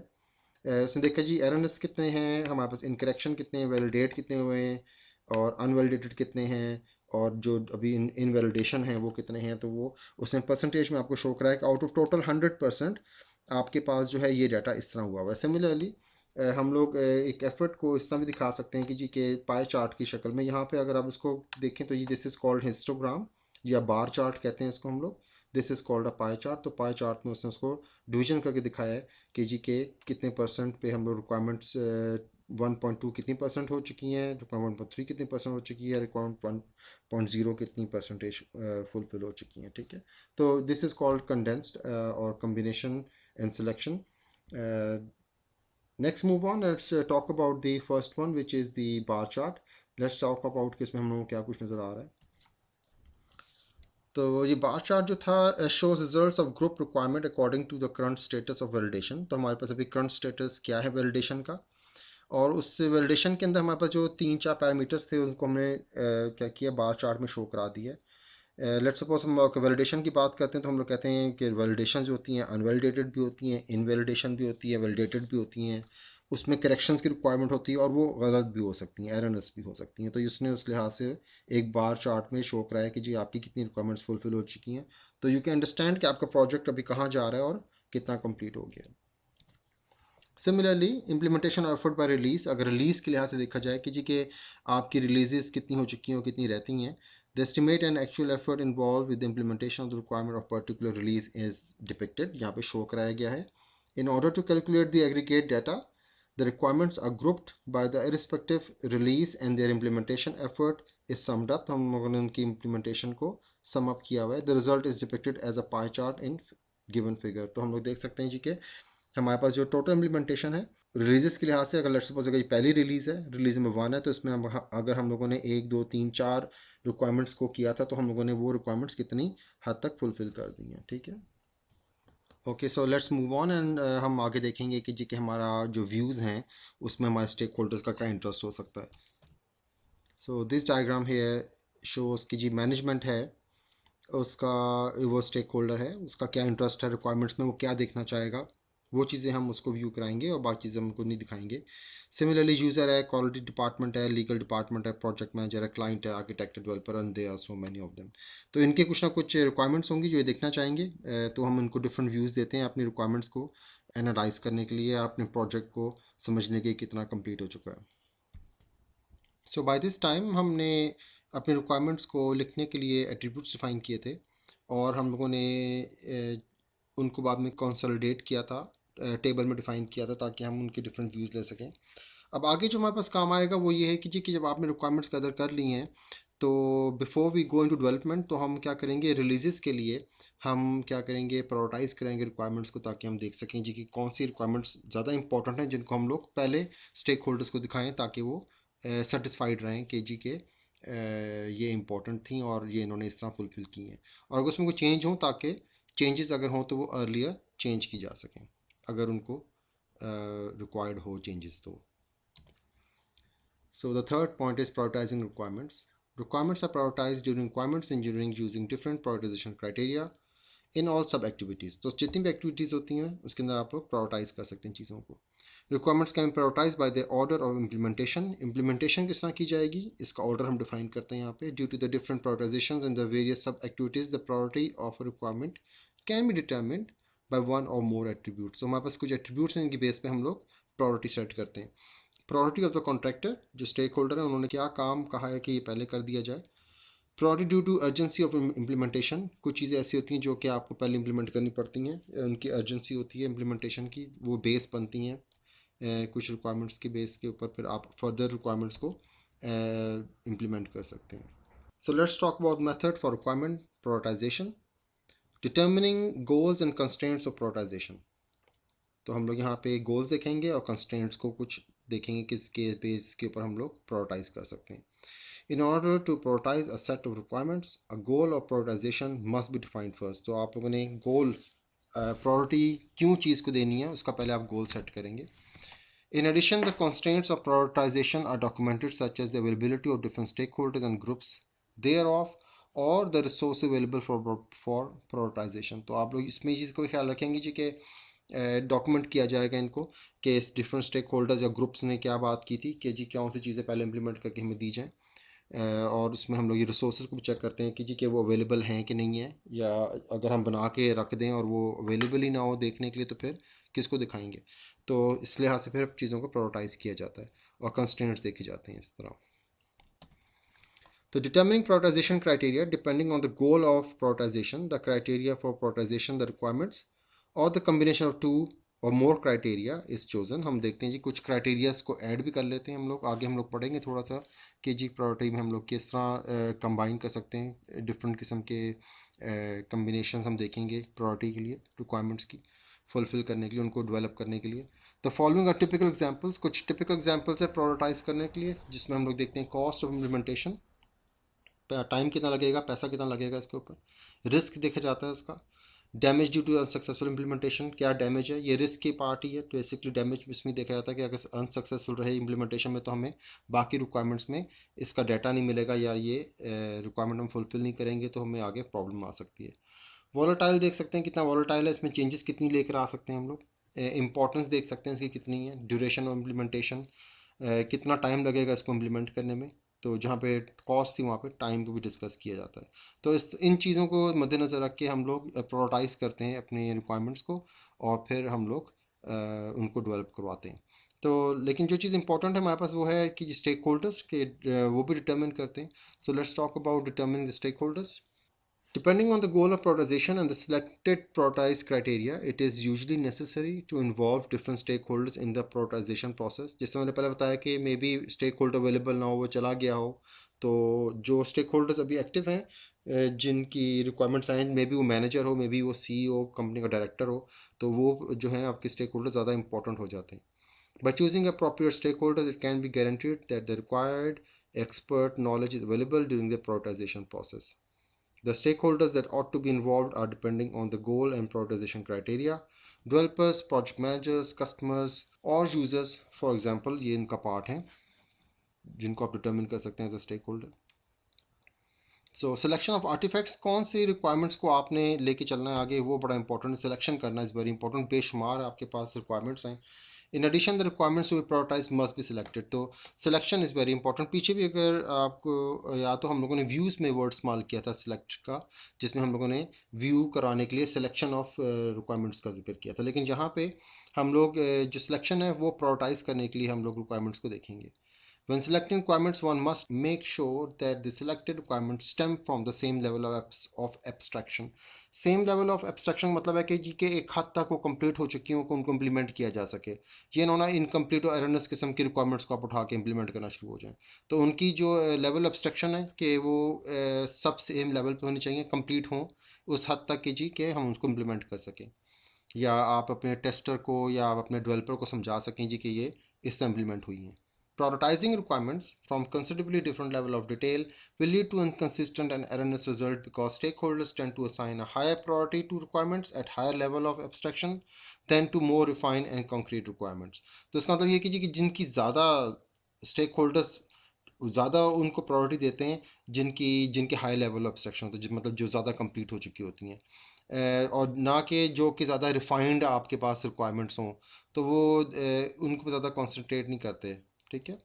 उसने देखा जी एरर्स कितने हैं हमारे पास, इनकरेक्शन कितने हैं, वैलिडेट कितने हुए हैं, और अनवैलिडेटेड कितने हैं, और जो अभी इनवैलिडेशन है वो कितने हैं। तो वो उसने परसेंटेज में आपको शो कराया कि आउट ऑफ टोटल 100% आपके पास जो है ये डाटा इस तरह हुआ हुआ है। सिमिलरली हम लोग एक एफर्ट को इस तरह भी दिखा सकते हैं कि जी के पाई चार्ट की शक्ल में। यहाँ पे अगर आप इसको देखें तो ये दिस इज़ कॉल्ड हिस्टोग्राम या बार चार्ट कहते हैं इसको हम लोग। This is called a pie chart. तो पाई चार्ट में उसने उसको डिवीजन करके दिखाया है कि जी के कितने परसेंट पे हम लोग रिक्वायरमेंट्स 1.2 कितनी परसेंट हो चुकी हैं, रिक्वायरमेंट 1.3 कितनी परसेंट हो चुकी है, रिक्वायरमेंट 1.0 कितनी परसेंटेज फुलफिल हो चुकी हैं। ठीक है, तो दिस इज़ कॉल्ड कंडेंस्ड और combination and selection. Next move on, let's talk about the first one which is the bar chart. Let's talk about कि इसमें हम लोगों को क्या कुछ नज़र आ रहा है। तो ये बार चार्ट जो था shows results of group requirement according to the current status of validation. तो हमारे पास अभी करंट स्टेटस क्या है वैलिडेशन का, और उस वैलिडेशन के अंदर हमारे पास जो तीन चार पैरामीटर्स थे उनको हमने क्या किया, बार चार्ट में शो करा दिया। लेट्स सपोज हम वैलिडेशन की बात करते हैं तो हम लोग कहते हैं कि वैलिडेशन जो होती हैं अनवैलिडेटेड भी होती हैं, इनवैलिडेशन भी होती है, वैलिडेटेड भी होती हैं। उसमें करेक्शंस की रिक्वायरमेंट होती है और वो गलत भी हो सकती हैं, एररनेस भी हो सकती हैं। तो इसने उस लिहाज से एक बार चार्ट में शो कराया कि जी आपकी कितनी रिक्वायरमेंट्स फुलफिल हो चुकी हैं। तो यू कैन अंडरस्टैंड कि आपका प्रोजेक्ट अभी कहाँ जा रहा है और कितना कंप्लीट हो गया। Similarly implementation effort bye release, अगर रिलीज़ के लिहाज से देखा जाए कि जी के आपकी रिलीजेस कितनी हो चुकी हैं और कितनी रहती हैं। The estimate and actual effort involve with the implementation of the requirement of particular release is depicted, यहाँ पे शो कराया गया है। In order to calculate the aggregate data, the requirements are grouped by the respective release and their implementation effort is summed up. हम लोगों ने उनकी implementation को सम अप किया हुआ है। The result is depicted as a pie chart in given figure. तो हम लोग देख सकते हैं जी के हमारे पास जो टोटल इम्प्लीमेंटेशन है रिलीजेस के लिहाज से, अगर लेट्स सपोज अगर ये पहली रिलीज़ है, रिलीज में 1 है, तो इसमें हम अगर हम लोगों ने 1 2 3 4 रिक्वायरमेंट्स को किया था तो हम लोगों ने वो रिक्वायरमेंट्स कितनी हद तक फुलफिल कर दी हैं। ठीक है, okay, so let's move on and हम आगे देखेंगे कि जी कि हमारा जो व्यूज़ हैं उसमें हमारे स्टेक होल्डर्स का क्या इंटरेस्ट हो सकता है। सो दिस डायग्राम है शोज़ कि जी मैनेजमेंट है उसका, वो स्टेक होल्डर है उसका क्या इंटरेस्ट है रिक्वायरमेंट्स में, वो क्या देखना चाहेगा, वो चीज़ें हम उसको व्यू कराएंगे और बाकी चीज़ें हम उनको नहीं दिखाएंगे। सिमिलरली यूज़र है, क्वालिटी डिपार्टमेंट है, लीगल डिपार्टमेंट है, प्रोजेक्ट मैनेजर है, क्लाइंट है, architect, developer, and they are so many of them. तो इनके कुछ ना कुछ रिक्वायरमेंट्स होंगी जो ये देखना चाहेंगे। तो हम इनको डिफरेंट व्यूज़ देते हैं अपनी रिक्वायरमेंट्स को एनालाइज करने के लिए, अपने प्रोजेक्ट को समझने के कितना कंप्लीट हो चुका है। सो बाय दिस टाइम हमने अपने रिक्वायरमेंट्स को लिखने के लिए एट्रीब्यूट्स डिफाइन किए थे, और हम लोगों ने उनको बाद में कंसोलिडेट किया था, टेबल में डिफाइन किया था ताकि हम उनके डिफरेंट व्यूज़ ले सकें। अब आगे जो हमारे पास काम आएगा वो ये है कि जी कि जब आपने रिक्वायरमेंट्स गैदर कर ली हैं तो before we go into development तो हम क्या करेंगे, रिलीजेस के लिए हम क्या करेंगे, प्रायोरिटाइज करेंगे रिक्वायरमेंट्स को, ताकि हम देख सकें जी कि कौन सी रिक्वायरमेंट्स ज़्यादा इंपॉर्टेंट हैं जिनको हम लोग पहले स्टेक होल्डर्स को दिखाएं ताकि वो सेटिस्फाइड रहें कि जी के ये इंपॉर्टेंट थी और ये इन्होंने इस तरह फुलफ़िल की हैं। और अगर उसमें कोई चेंज हो ताकि चेंजेस अगर हों तो वो अर्लियर चेंज की जा सकें अगर उनको रिक्वायर्ड हो चेंजेस तो। So the third point is prioritizing requirements. Requirements are prioritized during requirements engineering using different prioritization criteria in all सब एक्टिविटीज़। तो जितनी भी एक्टिविटीज़ होती हैं उसके अंदर आप लोग प्रायोरिटाइज कर सकते हैं चीज़ों को। Requirements can prioritize by the order of implementation. Implementation किस तरह की जाएगी इसका ऑर्डर हम डिफाइन करते हैं यहाँ पे। Due to the different prioritization in the various sub activities the priority of a requirement can be determined by one or more attributes. तो हमारे पास कुछ एट्रीब्यूट्स हैं इनकी बेस पे हम लोग प्रायोरिटी सेट करते हैं। प्रायोरिटी ऑफ द कॉन्ट्रैक्टर, जो स्टेक होल्डर है उन्होंने क्या काम कहा है कि ये पहले कर दिया जाए। Priority due to urgency of implementation, कुछ चीज़ें ऐसी होती हैं जो कि आपको पहले इम्प्लीमेंट करनी पड़ती हैं, उनकी अर्जेंसी होती है इम्प्लीमेंटेशन की, वो बेस बनती हैं कुछ रिक्वायरमेंट्स के बेस के ऊपर फिर आप फर्दर रिक्वायरमेंट्स को इम्प्लीमेंट कर सकते हैं। So let's talk about method for requirement prioritisation, determining goals and constraints of prioritisation. तो हम लोग यहाँ पे गोल्स देखेंगे और कंस्ट्रेंट्स को कुछ देखेंगे किसके बेस के ऊपर हम लोग प्रायोरिटाइज कर सकते हैं. In order to prioritize a set of requirements, a goal of prioritization must be defined first. तो आप लोगों ने गोल प्रायोरिटी क्यों चीज़ को देनी है उसका पहले आप गोल सेट करेंगे. In addition, the constraints of prioritization are documented, such as the availability of different stakeholders and groups thereof, or the resource available for prioritization. तो आप लोग इसमें चीज़ को ख्याल रखेंगे जी कि डॉक्यूमेंट किया जाएगा इनको कि डिफरेंट स्टेक होल्डर्स या ग्रुप्स ने क्या बात की थी कि जी कौन सी चीज़ें पहले इंप्लीमेंट करके हमें दी जाएँ. और उसमें हम लोग ये रिसोर्स को भी चेक करते हैं कि जी कि वो अवेलेबल हैं कि नहीं है, या अगर हम बना के रख दें और वो अवेलेबल ही ना हो देखने के लिए तो फिर किसको दिखाएंगे. तो इस लिहाज से फिर चीज़ों को प्रायोरिटाइज किया जाता है और कंस्ट्रेंट्स देखे जाते हैं इस तरह. तो determining prioritization criteria depending on the goal of prioritization, the criteria for prioritization, the requirements, or the combination of two और मोर क्राइटेरिया इज़ चोज़न. हम देखते हैं जी कुछ क्राइटेरियाज को ऐड भी कर लेते हैं हम लोग. आगे हम लोग पढ़ेंगे थोड़ा सा कि जी प्रायोरिटी में हम लोग किस तरह कंबाइन कर सकते हैं डिफरेंट किस्म के कम्बिनेशन हम देखेंगे प्रायोरिटी के लिए रिक्वायरमेंट्स की फुलफ़िल करने के लिए, उनको डेवलप करने के लिए. The following are typical examples. कुछ टिपिकल एग्जांपल्स है प्रायोरिटाइज करने के लिए जिसमें हम लोग देखते हैं कॉस्ट ऑफ इम्प्लीमेंटेशन, टाइम कितना लगेगा, पैसा कितना लगेगा इसके ऊपर. रिस्क देखा जाता है उसका. Damage due to unsuccessful implementation, क्या डैमेज है, ये रिस्क की पार्ट ही है. तो बेसिकली डैमेज इसमें देखा जाता है कि अगर अनसक्सेसफुल रहे इम्प्लीमेंटेशन में तो हमें बाकी रिक्वायरमेंट्स में इसका डाटा नहीं मिलेगा, या ये रिक्वायरमेंट हम फुलफिल नहीं करेंगे तो हमें आगे प्रॉब्लम आ सकती है. वॉलेटाइल देख सकते हैं कितना वॉलेटाइल है, इसमें चेंजेस कितनी लेकर आ सकते हैं हम लोग. इंपॉर्टेंस देख सकते हैं इसकी कितनी है. ड्यूरेशन ऑफ इम्प्लीमेंटेशन, कितना टाइम लगेगा इसको इम्प्लीमेंट करने में. तो जहाँ पे कॉस्ट थी वहाँ पे टाइम को भी डिस्कस किया जाता है. तो इन चीज़ों को मद्देनज़र रख के हम लोग प्रायोरिटाइज करते हैं अपने रिक्वायरमेंट्स को और फिर हम लोग उनको डेवलप करवाते हैं. तो लेकिन जो चीज़ इंपॉर्टेंट है हमारे पास वो है कि स्टेक होल्डर्स के वो भी डिटर्मिन करते हैं. So let's talk about determining the stake holders. Depending on the goal of prioritization and the selected prioritized criteria, it is usually necessary to involve different stakeholders in the prioritization process. जैसे मैंने पहले बताया कि maybe stake holder available ना हो, वो चला गया हो, तो जो स्टेक होल्डर्स अभी एक्टिव हैं जिनकी रिक्वायरमेंट्स आए, मे बी वो मैनेजर हो, मे बी वो CEO कंपनी का डायरेक्टर हो, तो वो जो है आपके स्टेक होल्डर ज़्यादा इंपॉर्टेंट हो जाते हैं. By choosing appropriate stakeholders, it can be guaranteed that the required expert knowledge is available during the prioritization process. The stakeholders that ought to be involved are depending on the goal and prioritization criteria. Developers, project managers, customers और users, for example, ये इनका part है जिनको आप determine कर सकते हैं as a stake holder. So selection of artifacts, कौन सी रिक्वायरमेंट्स को आपने लेके चलना है आगे वो बड़ा इंपॉर्टेंट है. सिलेक्शन करना इज़ वेरी इंपॉर्टेंट. बेशुमार आपके पास रिक्वायरमेंट्स हैं. In addition the requirements to be prioritize must be selected. So selection is very important. पीछे भी अगर आपको या तो हम लोगों ने व्यूज़ में वर्ड इस्तेमाल किया था सिलेक्ट का, जिसमें हम लोगों ने व्यू कराने के लिए सिलेक्शन ऑफ रिक्वायरमेंट्स का जिक्र किया था. लेकिन यहाँ पे हम लोग जो सिलेक्शन है वो प्रायोरिटाइज करने के लिए हम लोग रिक्वायरमेंट्स को देखेंगे. When selecting requirements, one must make sure that the selected requirements stem from the same level of abstraction. Same level of abstraction मतलब है कि जी के एक हद तक वो कंप्लीट हो चुकी हो, उनको इम्प्लीमेंट किया जा सके. ये ना इनकम्प्लीट और एररनेस किस्म की रिक्वायरमेंट्स को आप उठा के इम्प्लीमेंट करना शुरू हो जाएं. तो उनकी जो लेवल एब्स्ट्रक्शन है कि वो सब सेम लेवल पे होनी चाहिए, कंप्लीट हों उस हद तक कि जी के हम उसको इम्प्लीमेंट कर सकें, या आप अपने टेस्टर को या आप अपने डेवलपर को समझा सकें जी कि ये इससे इम्प्लीमेंट हुई हैं. Prioritizing requirements from considerably different level of detail will lead to inconsistent and erroneous result because stakeholders tend to assign a higher priority to requirements at higher level of abstraction than to more refined and concrete requirements. तो इसका मतलब ये कीजिए कि जिनकी ज़्यादा stake holders ज़्यादा उनको प्रायोरिटी देते हैं जिनकी जिनके हाई लेवल ऑफ एब्स्ट्रैक्शन होते हैं, मतलब जो ज़्यादा कंप्लीट हो चुकी होती हैं, और ना कि जो कि ज़्यादा रिफाइंड आपके पास रिक्वायरमेंट्स हों, तो वो उनको ज़्यादा कॉन्सेंट्रेट नहीं करते. ठीक है.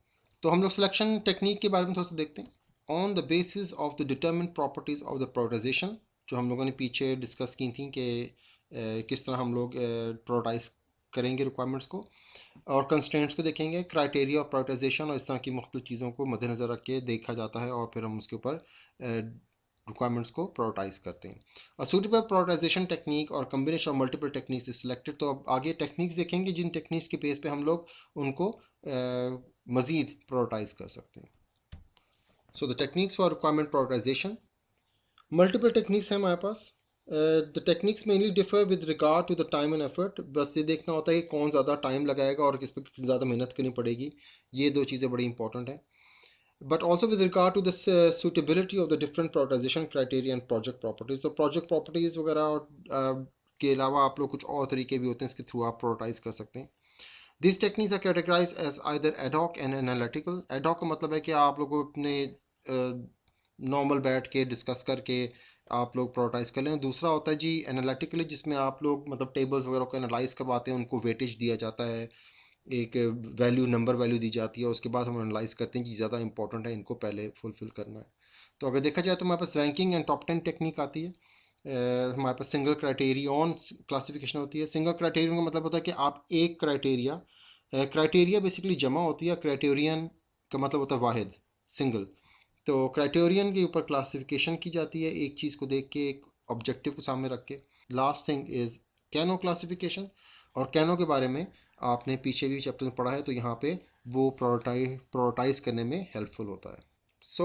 तो हम लोग सिलेक्शन टेक्निक के बारे में थोड़ा सा देखते हैं. On the basis of the determine properties of the prioritisation, जो हम लोगों ने पीछे डिस्कस की थी कि किस तरह हम लोग प्रायोरिटाइज करेंगे रिक्वायरमेंट्स को, और कंस्ट्रेंट्स को देखेंगे, क्राइटेरिया ऑफ प्रायोरिटाइजेशन और इस तरह की मुख्तलिफ चीज़ों को मद्देनज़र रख के देखा जाता है और फिर हम उसके ऊपर रिक्वायरमेंट्स को प्रायोरिटाइज करते हैं. और सूटेबल प्रायोरिटाइजेशन टेक्निक और combination of multiple techniques is selected. तो अब आगे टेक्निक्स देखेंगे जिन टेक्निक्स के बेस पे हम लोग उनको मज़ीद प्रायोरिटाइज कर सकते हैं. So the techniques for requirement prioritization, multiple techniques हैं हमारे पास. The techniques mainly differ with regard to the time and effort. बस ये देखना होता है कि कौन ज़्यादा टाइम लगाएगा और किस पे कितनी ज़्यादा मेहनत करनी पड़ेगी, ये दो चीज़ें बड़ी इंपॉर्टेंट हैं। But also with regard to the suitability of the different prioritization criteria and project properties. तो प्रोजेक्ट प्रॉपर्टीज़ वगैरह के अलावा आप लोग कुछ और तरीके भी होते हैं इसके थ्रू आप प्रायोरिटाइज कर सकते हैं। This techniques are categorize as either ad hoc and analytical. Ad hoc का मतलब है कि आप लोगों को अपने नॉर्मल बैठ के डिस्कस करके आप लोग प्रायोरिटाइज कर लें। दूसरा होता है जी एनालिटिकली, जिसमें आप लोग मतलब टेबल्स वगैरह को एनालाइज करवाते हैं, उनको वेटेज दिया जाता है, एक वैल्यू नंबर वैल्यू दी जाती है, उसके बाद हम एनालाइज करते हैं कि ज़्यादा इंपॉर्टेंट है, इनको पहले फुलफिल करना है। तो अगर देखा जाए तो हमारे पास रैंकिंग एंड टॉप 10 टेक्निक आती है। हमारे पास सिंगल क्राइटेरियन क्लासिफिकेशन होती है। सिंगल क्राइटेरियन का मतलब होता है कि आप एक क्राइटेरिया, क्राइटेरिया बेसिकली जमा होती है, क्राइटेरियन का मतलब होता है वाहिद, सिंगल। तो क्राइटेरियन के ऊपर क्लासिफिकेशन की जाती है एक चीज़ को देख के, एक ऑब्जेक्टिव को सामने रख के। Last thing is canoe classification. और कैनो के बारे में आपने पीछे भी चैप्टर में पढ़ा है, तो यहाँ पे वो प्रोटोटाइज करने में हेल्पफुल होता है।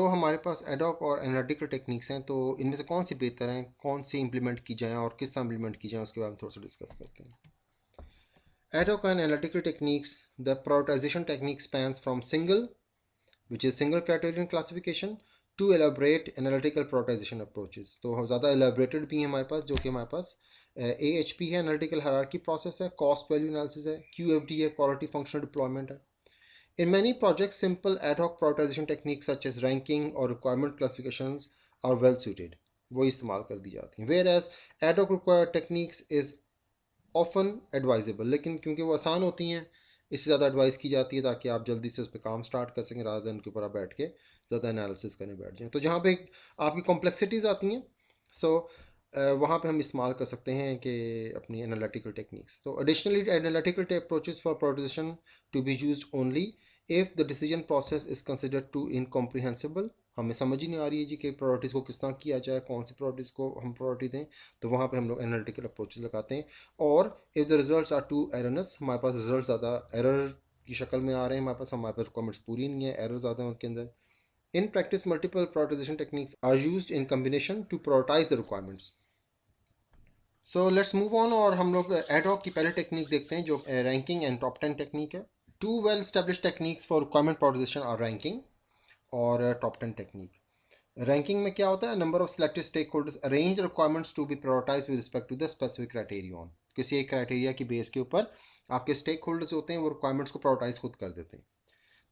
हमारे पास एडॉक और एनालिटिकल टेक्निक्स हैं, तो इनमें से कौन सी बेहतर हैं, कौन सी इंप्लीमेंट की जाए और किस तरह इंप्लीमेंट की जाए, उसके बारे में थोड़ा सा डिस्कस करते हैं। Ad hoc and analytical techniques, the prioritization technique spans from single, which is single criterion classification, to elaborate analytical prioritization approaches. तो ज़्यादा elaborated भी हैं हमारे पास, जो कि हमारे पास AHP है, analytical hierarchy process है, cost value analysis है, QFD है, quality functional deployment है। In many projects, simple ad hoc prioritization techniques such as ranking or requirement classifications are well suited, वो इस्तेमाल कर दी जाती हैं। Whereas ad hoc required techniques is often advisable, लेकिन क्योंकि वो आसान होती हैं इससे ज़्यादा एडवाइस की जाती है ताकि आप जल्दी से उस पर काम स्टार्ट कर सकें, रादर उनके ऊपर आप बैठ के ज़्यादा एनालिसिस करने बैठ जाएँ। तो जहाँ पे आपकी कॉम्प्लेक्सिटीज़ आती हैं, सो वहाँ पे हम इस्तेमाल कर सकते हैं कि अपनी एनालिटिकल टेक्निक्स। तो additionally analytical approaches for prioritization to be used only if the decision process is considered too incomprehensible. हमें समझ ही नहीं आ रही है जी कि प्रायोरिटीज़ को किस तरह किया जाए, कौन सी प्रायोरिटीज़ को हम प्रायोरिटी दें, तो वहाँ पे हम लोग एनालिटिकल अप्रोचेस लगाते हैं। और if the results are too erroneous, हमारे पास रिजल्ट ज़्यादा एरर की शक्ल में आ रहे हैं, हमारे पास रिक्वायरमेंट्स पूरी नहीं है, एरर ज़्यादा है उनके अंदर। In practice multiple prioritization techniques are used in combination to prioritize the requirements. So let's move on, और हम लोग एड हॉक की पहले टेक्निक देखते हैं जो रैंकिंग एंड टॉप 10 टेक्निक है। Two well established techniques for requirement prioritization और रैंकिंग और टॉप 10 टेक्निक। रैंकिंग में क्या होता है, number of selected stakeholders arrange requirements to be prioritize with respect to the specific criterion. किसी एक criteria की बेस के ऊपर आपके स्टेक होल्डर्स होते हैं, वो रिक्वायरमेंट्स को प्रायोरिटाइज खुद कर देते हैं,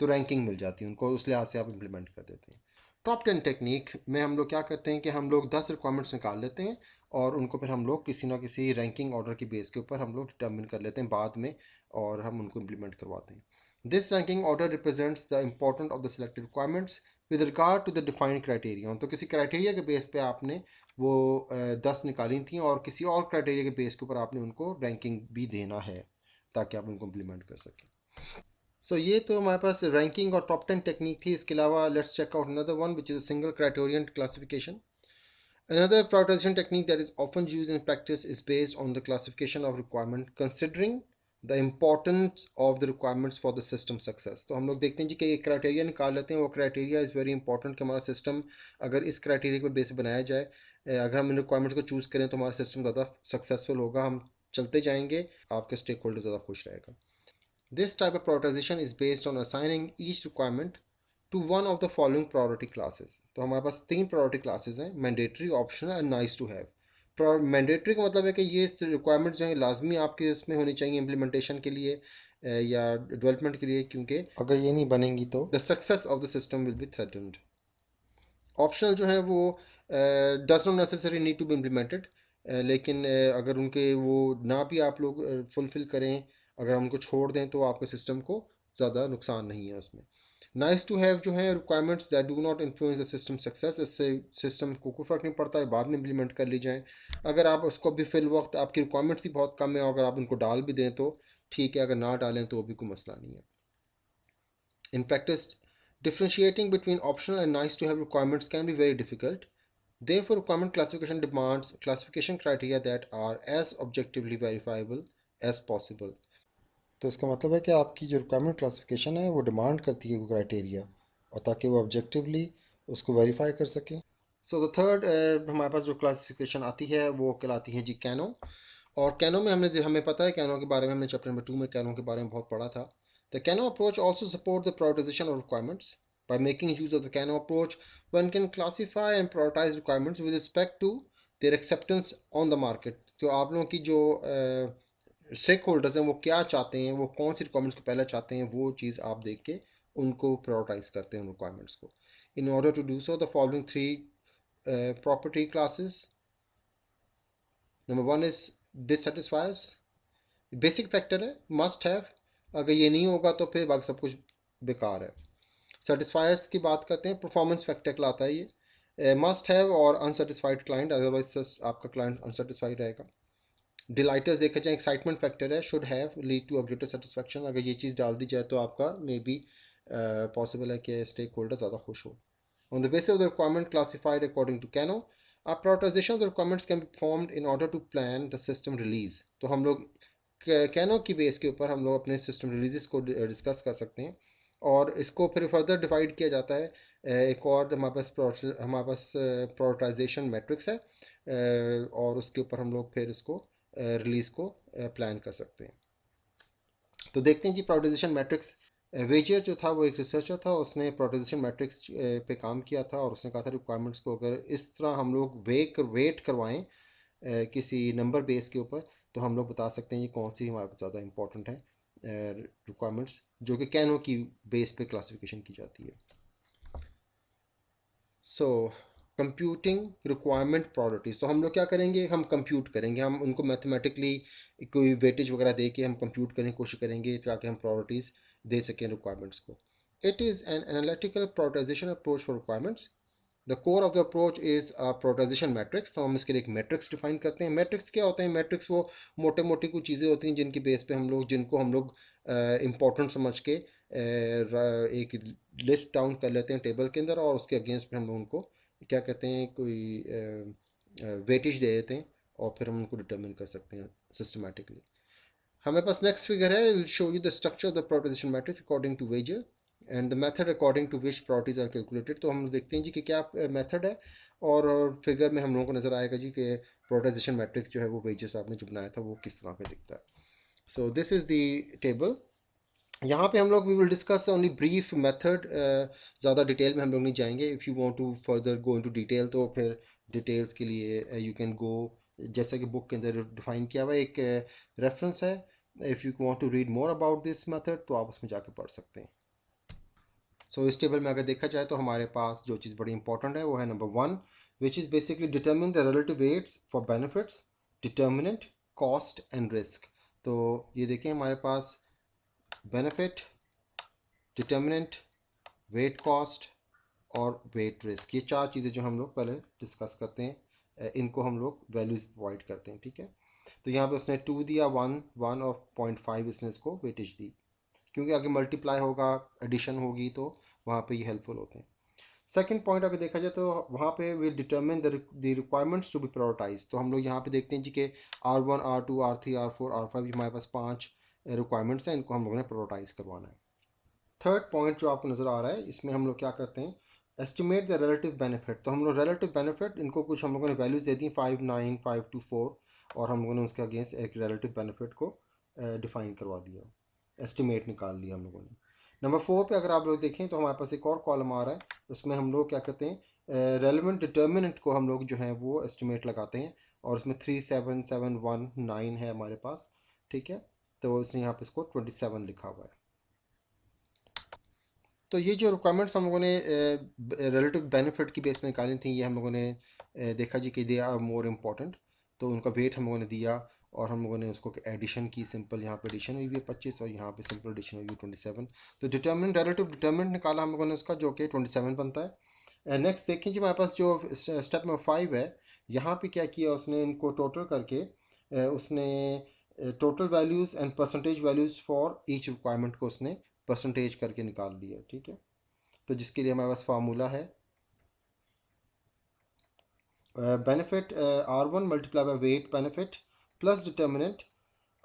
तो रैंकिंग मिल जाती है उनको, उस लिहाज से आप इम्प्लीमेंट कर देते हैं। टॉप 10 टेक्निक में हम लोग क्या करते हैं कि हम लोग 10 रिक्वायरमेंट्स निकाल लेते हैं और उनको फिर हम लोग किसी ना किसी रैंकिंग ऑर्डर की बेस के ऊपर हम लोग डिटर्मिन कर लेते हैं बाद में, और हम उनको इम्प्लीमेंट करवाते हैं। This ranking order represents the important of the selected requirements with regard to the defined criteria. तो किसी क्राइटेरिया के बेस पे आपने वो 10 निकाली थी और किसी और क्राइटेरिया के बेस के ऊपर आपने उनको रैंकिंग भी देना है ताकि आप उनको इम्प्लीमेंट कर सकें। ये तो हमारे पास रैंकिंग और टॉप 10 टेक्निक थी। इसके अलावा let's check out another one which is single criterion classification. Another prioritization technique that is often used in practice is based on the classification of requirement considering the importance of the requirements for the system success। तो हम लोग देखते हैं जी कि एक criteria निकाल लेते हैं, वो क्राइटेरिया इज़ वेरी इंपॉर्टेंट कि हमारा सिस्टम अगर इस क्राइटेरिया को बेस बनाया जाए, अगर हम इन रिक्वायरमेंट्स को चूज़ करें तो हमारा सिस्टम ज़्यादा सक्सेसफुल होगा, हम चलते जाएंगे, आपके स्टेक होल्डर ज़्यादा खुश रहेगा। This type of prioritization is based on assigning each requirement to one of the following priority classes। तो हमारे पास 3 priority classes हैं, mandatory, optional and nice to have. Mandatory का मतलब है कि ये रिक्वायरमेंट जो है लाजमी आपके इसमें होनी चाहिए इम्प्लीमेंटेशन के लिए या डेवलपमेंट के लिए, क्योंकि अगर ये नहीं बनेंगी तो the success of the system will be threatened. Optional जो है वो does not necessary need to be implemented, लेकिन अगर उनके वो ना भी आप लोग फुलफ़िल करें, अगर हम उनको छोड़ दें तो आपके सिस्टम को ज़्यादा नुकसान नहीं है उसमें। नाइस टू हैव जो है requirements that do not influence the system success, इससे सिस्टम को कोई फ़र्क नहीं पड़ता है, बाद में इम्प्लीमेंट कर ली जाए। अगर आप उसको भी फिल वक्त आपकी रिक्वायरमेंट्स ही बहुत कम है, अगर आप उनको डाल भी दें तो ठीक है, अगर ना डालें तो भी कोई मसला नहीं है। In practice, differentiating between optional and nice to have requirements can be very difficult. Therefore, requirement classification demands classification criteria that are as objectively verifiable as possible। तो इसका मतलब है कि आपकी जो रिक्वायरमेंट क्लासिफिकेशन है वो डिमांड करती है वो क्राइटेरिया, और ताकि वो ऑब्जेक्टिवली उसको वेरीफाई कर सकें सो द थर्ड हमारे पास जो क्लासिफिकेशन आती है वो कहलाती है जी कैनो। और कैनो में हमें पता है, कैनो के बारे में हमने चैप्टर नंबर 2 में कैनो के बारे में बहुत पढ़ा था। The Kano approach also support the prioritization of requirements by making use of the Kano approach one can classify and prioritize requirements with respect to their acceptance on the market. तो आप लोगों की जो स्टेक होल्डर्स हैं वो क्या चाहते हैं, वो कौन सी रिक्वायरमेंट्स को पहले चाहते हैं, वो चीज़ आप देख के उनको प्रायोरिटाइज करते हैं उन रिक्वायरमेंट्स को। In order to do so the following three property classes. Number one is dissatisfiers. Basic factor है, मस्ट हैव, अगर ये नहीं होगा तो फिर बाकी सब कुछ बेकार है। सेटिस्फायर्स की बात करते हैं, परफॉर्मेंस फैक्टर कहलाता है ये। मस्ट हैव और अनसेटिस्फाइड क्लाइंट, अदरवाइज आपका क्लाइंट अनसेटिस्फाइड रहेगा। डिलाइटर्स देखा जाए, एक्साइटमेंट फैक्टर है, should have lead to a greater satisfaction, अगर ये चीज़ डाल दी जाए तो आपका मे बी पॉसिबल है कि स्टेक होल्डर ज़्यादा खुश हो। On the basis of the requirement classified according to Kano, a prioritization of the requirements can be formed in order to plan the system release. तो हम लोग कैनो की base के ऊपर हम लोग अपने सिस्टम रिलीजेस को डिस्कस कर सकते हैं, और इसको फिर फर्दर डिवाइड किया जाता है। एक और हमारे पास प्रायोरिटाइजेशन मैट्रिक्स है, और उसके ऊपर हम लोग फिर इसको रिलीज को प्लान कर सकते हैं। तो देखते हैं जी प्रायोरिटाइजेशन मैट्रिक्स। वेजियर जो था वो एक रिसर्चर था, उसने प्रायोरिटाइजेशन मैट्रिक्स पे काम किया था, और उसने कहा था रिक्वायरमेंट्स को अगर इस तरह हम लोग वेट करवाएं किसी नंबर बेस के ऊपर, तो हम लोग बता सकते हैं ये कौन सी हमारे पास ज़्यादा इंपॉर्टेंट है रिक्वायरमेंट्स, जो कि कैनो की बेस पे क्लासिफिकेशन की जाती है। सो कंप्यूटिंग रिक्वायरमेंट प्रायोरिटीज़, तो हम लोग क्या करेंगे, हम कंप्यूट करेंगे, हम उनको मैथमेटिकली कोई वेटेज वगैरह दे के हम कंप्यूट करने की कोशिश करेंगे ताकि हम प्रायोरिटीज़ दे सकें रिक्वायरमेंट्स को। It is an analytical prioritisation approach for requirements. The core of the approach is prioritisation matrix, तो हम इसके लिए एक मैट्रिक्स डिफाइन करते हैं। मैट्रिक्स क्या होते हैं, मैट्रिक्स वो मोटे मोटी कुछ चीज़ें होती हैं जिनको हम लोग इम्पोर्टेंट समझ के एक लिस्ट डाउन कर लेते हैं टेबल के अंदर, और उसके अगेंस्ट में हम उनको क्या कहते हैं, कोई वेटेज दे देते हैं, और फिर हम उनको डिटर्मिन कर सकते हैं सिस्टमेटिकली। हमारे पास नेक्स्ट फिगर है, show you the structure of the prioritization matrix according to Wiegers and the method according to which priorities are calculated. तो हम देखते हैं जी कि क्या मेथड है, और फिगर में हम लोगों को नज़र आएगा जी कि प्रायोरिटाइजेशन मैट्रिक्स जो है वो वेजर साहब ने जो बनाया था वो किस तरह का दिखता है। So this is the table. यहाँ पे हम लोग we will discuss only brief method, ज़्यादा डिटेल में हम लोग नहीं जाएंगे। If you want to further go into detail तो फिर डिटेल्स के लिए यू कैन गो, जैसा कि बुक के अंदर डिफाइन किया हुआ एक रेफरेंस है। If you want to read more about this method तो आप उसमें जाकर पढ़ सकते हैं। सो इस टेबल में अगर देखा जाए तो हमारे पास जो चीज़ बड़ी इंपॉर्टेंट है वो है number 1, which is basically determine the relative waits for benefits, determinant, cost and risk. तो ये देखें हमारे पास बेनिफिट, डिटर्मिनेंट, वेट कॉस्ट और वेट रिस्क, ये चार चीज़ें जो हम लोग पहले डिस्कस करते हैं, इनको हम लोग वैल्यूज़ प्रोवाइड करते हैं, ठीक है। तो यहाँ पे उसने 2 दिया, 1 और 0.5 इसने इसको वेटेज दी, क्योंकि आगे मल्टीप्लाई होगा, एडिशन होगी, तो वहाँ पे ये हेल्पफुल होते हैं। सेकंड पॉइंट अगर देखा जाए तो वहाँ पे will determine the requirements to be prioritize. तो हम लोग यहाँ पे देखते हैं जी कि R1, R2, R3, R4, R5 हमारे पास 5 रिक्वायरमेंट्स हैं, इनको हम लोगों ने प्रायोरिटाइज करवाना है। थर्ड पॉइंट जो आपको नज़र आ रहा है, इसमें हम लोग क्या करते हैं, एस्टिमेट द रिलेटिव बेनिफिट। तो हम लोग रिलेटिव बेनिफिट, इनको कुछ हम लोगों ने वैल्यूज़ दे दी 5, 9, 5 to 4, और हम लोगों ने उसके अगेंस्ट एक रिलेटिव बेनिफिट को डिफाइन करवा दिया, एस्टिमेट निकाल लिया हम लोगों ने। नंबर 4 पे अगर आप लोग देखें तो हमारे पास एक और कॉलम आ रहा है, उसमें हम लोग क्या कहते हैं, रेलिवेंट डिटर्मिनेंट को हम लोग जो है वो एस्टिमेट लगाते हैं, और उसमें 3, 7, 7, 1, 9 है हमारे पास, ठीक है। तो इसने यहाँ पे इसको 27 लिखा हुआ है। तो ये जो रिक्वायरमेंट्स हम लोगों ने रिलेटिव बेनिफिट की बेस पे निकाली थी, ये हम लोगों ने देखा जी कि दे आर मोर इम्पॉर्टेंट, तो उनका वेट हम लोगों ने दिया, और हम लोगों ने उसको एडिशन की, सिंपल यहाँ पे एडिशन हुई हुई है 25, और यहाँ पे सिंपल एडिशन हुई हुई 27। तो डिटर्मिनेंट, रिलेटिव डिटर्मिनेंट निकाला हम लोगों ने उसका, जो कि 27 बनता है। नेक्स्ट देखें जी, हमारे पास जो स्टेप नंबर 5 है, यहाँ पे क्या किया उसने, इनको टोटल करके उसने total values and percentage values for each requirement को उसने परसेंटेज करके निकाल लिया, ठीक है। तो जिसके लिए हमारे पास फार्मूला है benefit R1 multiply by weight benefit plus determinant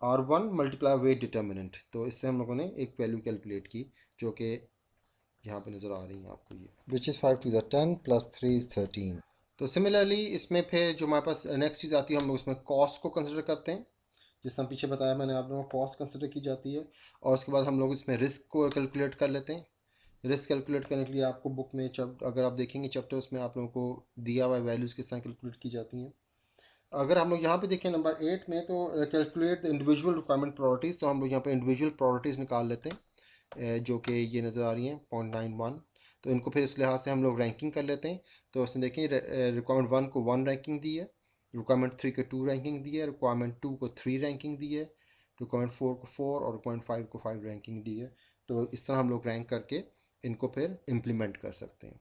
R1 multiply weight determinant. तो इससे हम लोगों ने एक वैल्यू कैलकुलेट की, जो कि यहाँ पे नज़र आ रही है आपको, ये which is 5 to the 10 + 3 is 13। तो सिमिलरली इसमें फिर जो हमारे पास नेक्स्ट चीज़ आती है, हम लोग उसमें कॉस्ट को कंसिडर करते हैं। जिस तरह पीछे बताया मैंने आप लोगों को, कॉस्ट कंसिडर की जाती है। और उसके बाद हम लोग इसमें रिस्क को कैलकुलेट कर लेते हैं। रिस्क कैलकुलेट करने के लिए आपको बुक में अगर आप देखेंगे चैप्टर्स में आप लोगों को दिया हुआ वैल्यूज़ किस तरह कैलकुलेट की जाती हैं। अगर हम लोग यहाँ पे देखें नंबर 8 में, तो calculate the individual requirement priorities, तो हम लोग यहाँ पे इंडिविजुअल प्रायोरिटीज़ निकाल लेते हैं, जो कि ये नज़र आ रही हैं 0.91। तो इनको फिर इस लिहाज से हम लोग रैंकिंग कर लेते हैं। तो उसने देखें रिक्वायरमेंट 1 को 1 रैंकिंग दी है, रिक्वायरमेंट 3 को 2 रैंकिंग दी है, रिक्वायरमेंट 2 को 3 रैंकिंग दी है, रिक्वायरमेंट 4 को 4 और रिक्वायरमेंट 5 को 5 रैंकिंग दी है। तो इस तरह हम लोग रैंक करके इनको फिर इम्प्लीमेंट कर सकते हैं।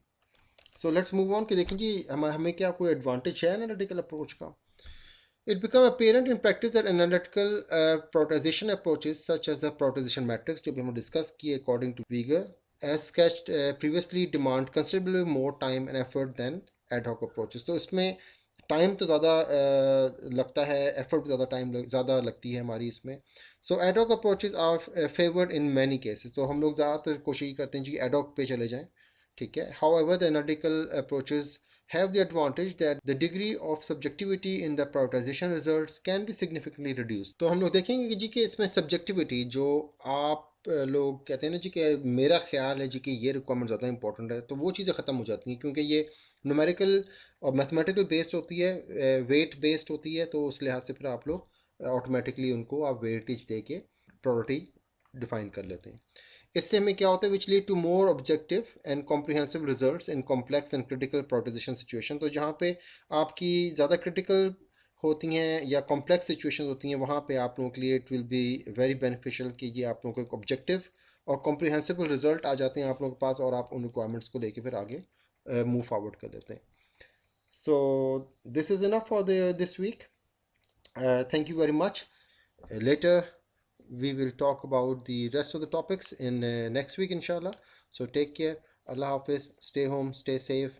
सो लेट्स मूव ऑन कि देखें जी हमें क्या कोई एडवांटेज है एनालिटिकल अप्रोच का। It became apparent in practice that analytical prioritization approaches such as the prioritization matrix जो भी हमने डिस्कस किए according to Wieger as sketched previously demand considerably more time and effort than ad hoc approaches। तो इसमें time तो ज़्यादा लगता है, एफर्ट ज़्यादा ज़्यादा लगती है हमारी इसमें। सो ad hoc approaches are favored in many cases। तो हम लोग ज़्यादातर कोशिश करते हैं जी ad hoc पे चले जाएं, ठीक है। However, the analytical approaches have the advantage that the degree of subjectivity in the prioritization results can be significantly reduced। तो हम लोग देखेंगे कि जी कि इसमें सब्जेक्टिविटी जो आप लोग कहते हैं ना जी कि मेरा ख्याल है जी कि ये रिक्वायरमेंट ज़्यादा इंपॉर्टेंट है, तो वो चीज़ें ख़त्म हो जाती हैं, क्योंकि ये न्यूमेरिकल और मैथमेटिकल बेस्ड होती है, वेट बेस्ड होती है। तो उस लिहाज से फिर आप लोग ऑटोमेटिकली उनको आप वेटेज दे के प्रायोरिटी डिफाइन कर लेते हैं। इससे हमें क्या होता है, which lead to more objective and comprehensive results in complex and critical prioritization situation. तो जहाँ पे आपकी ज़्यादा क्रिटिकल होती हैं या कॉम्प्लेक्स सिचुएशन होती हैं, वहाँ पे आप लोगों के लिए it will be very beneficial कि ये आप लोगों को एक ऑब्जेक्टिव और कॉम्प्रिहेंसिबल रिजल्ट आ जाते हैं आप लोगों के पास, और आप उन रिक्वायरमेंट्स को लेके फिर आगे मूव फॉरवर्ड कर लेते हैं। So this is enough for this week. Thank you very much. Later we will talk about the rest of the topics in next week inshallah. So take care. Allah Hafiz. Stay home, stay safe.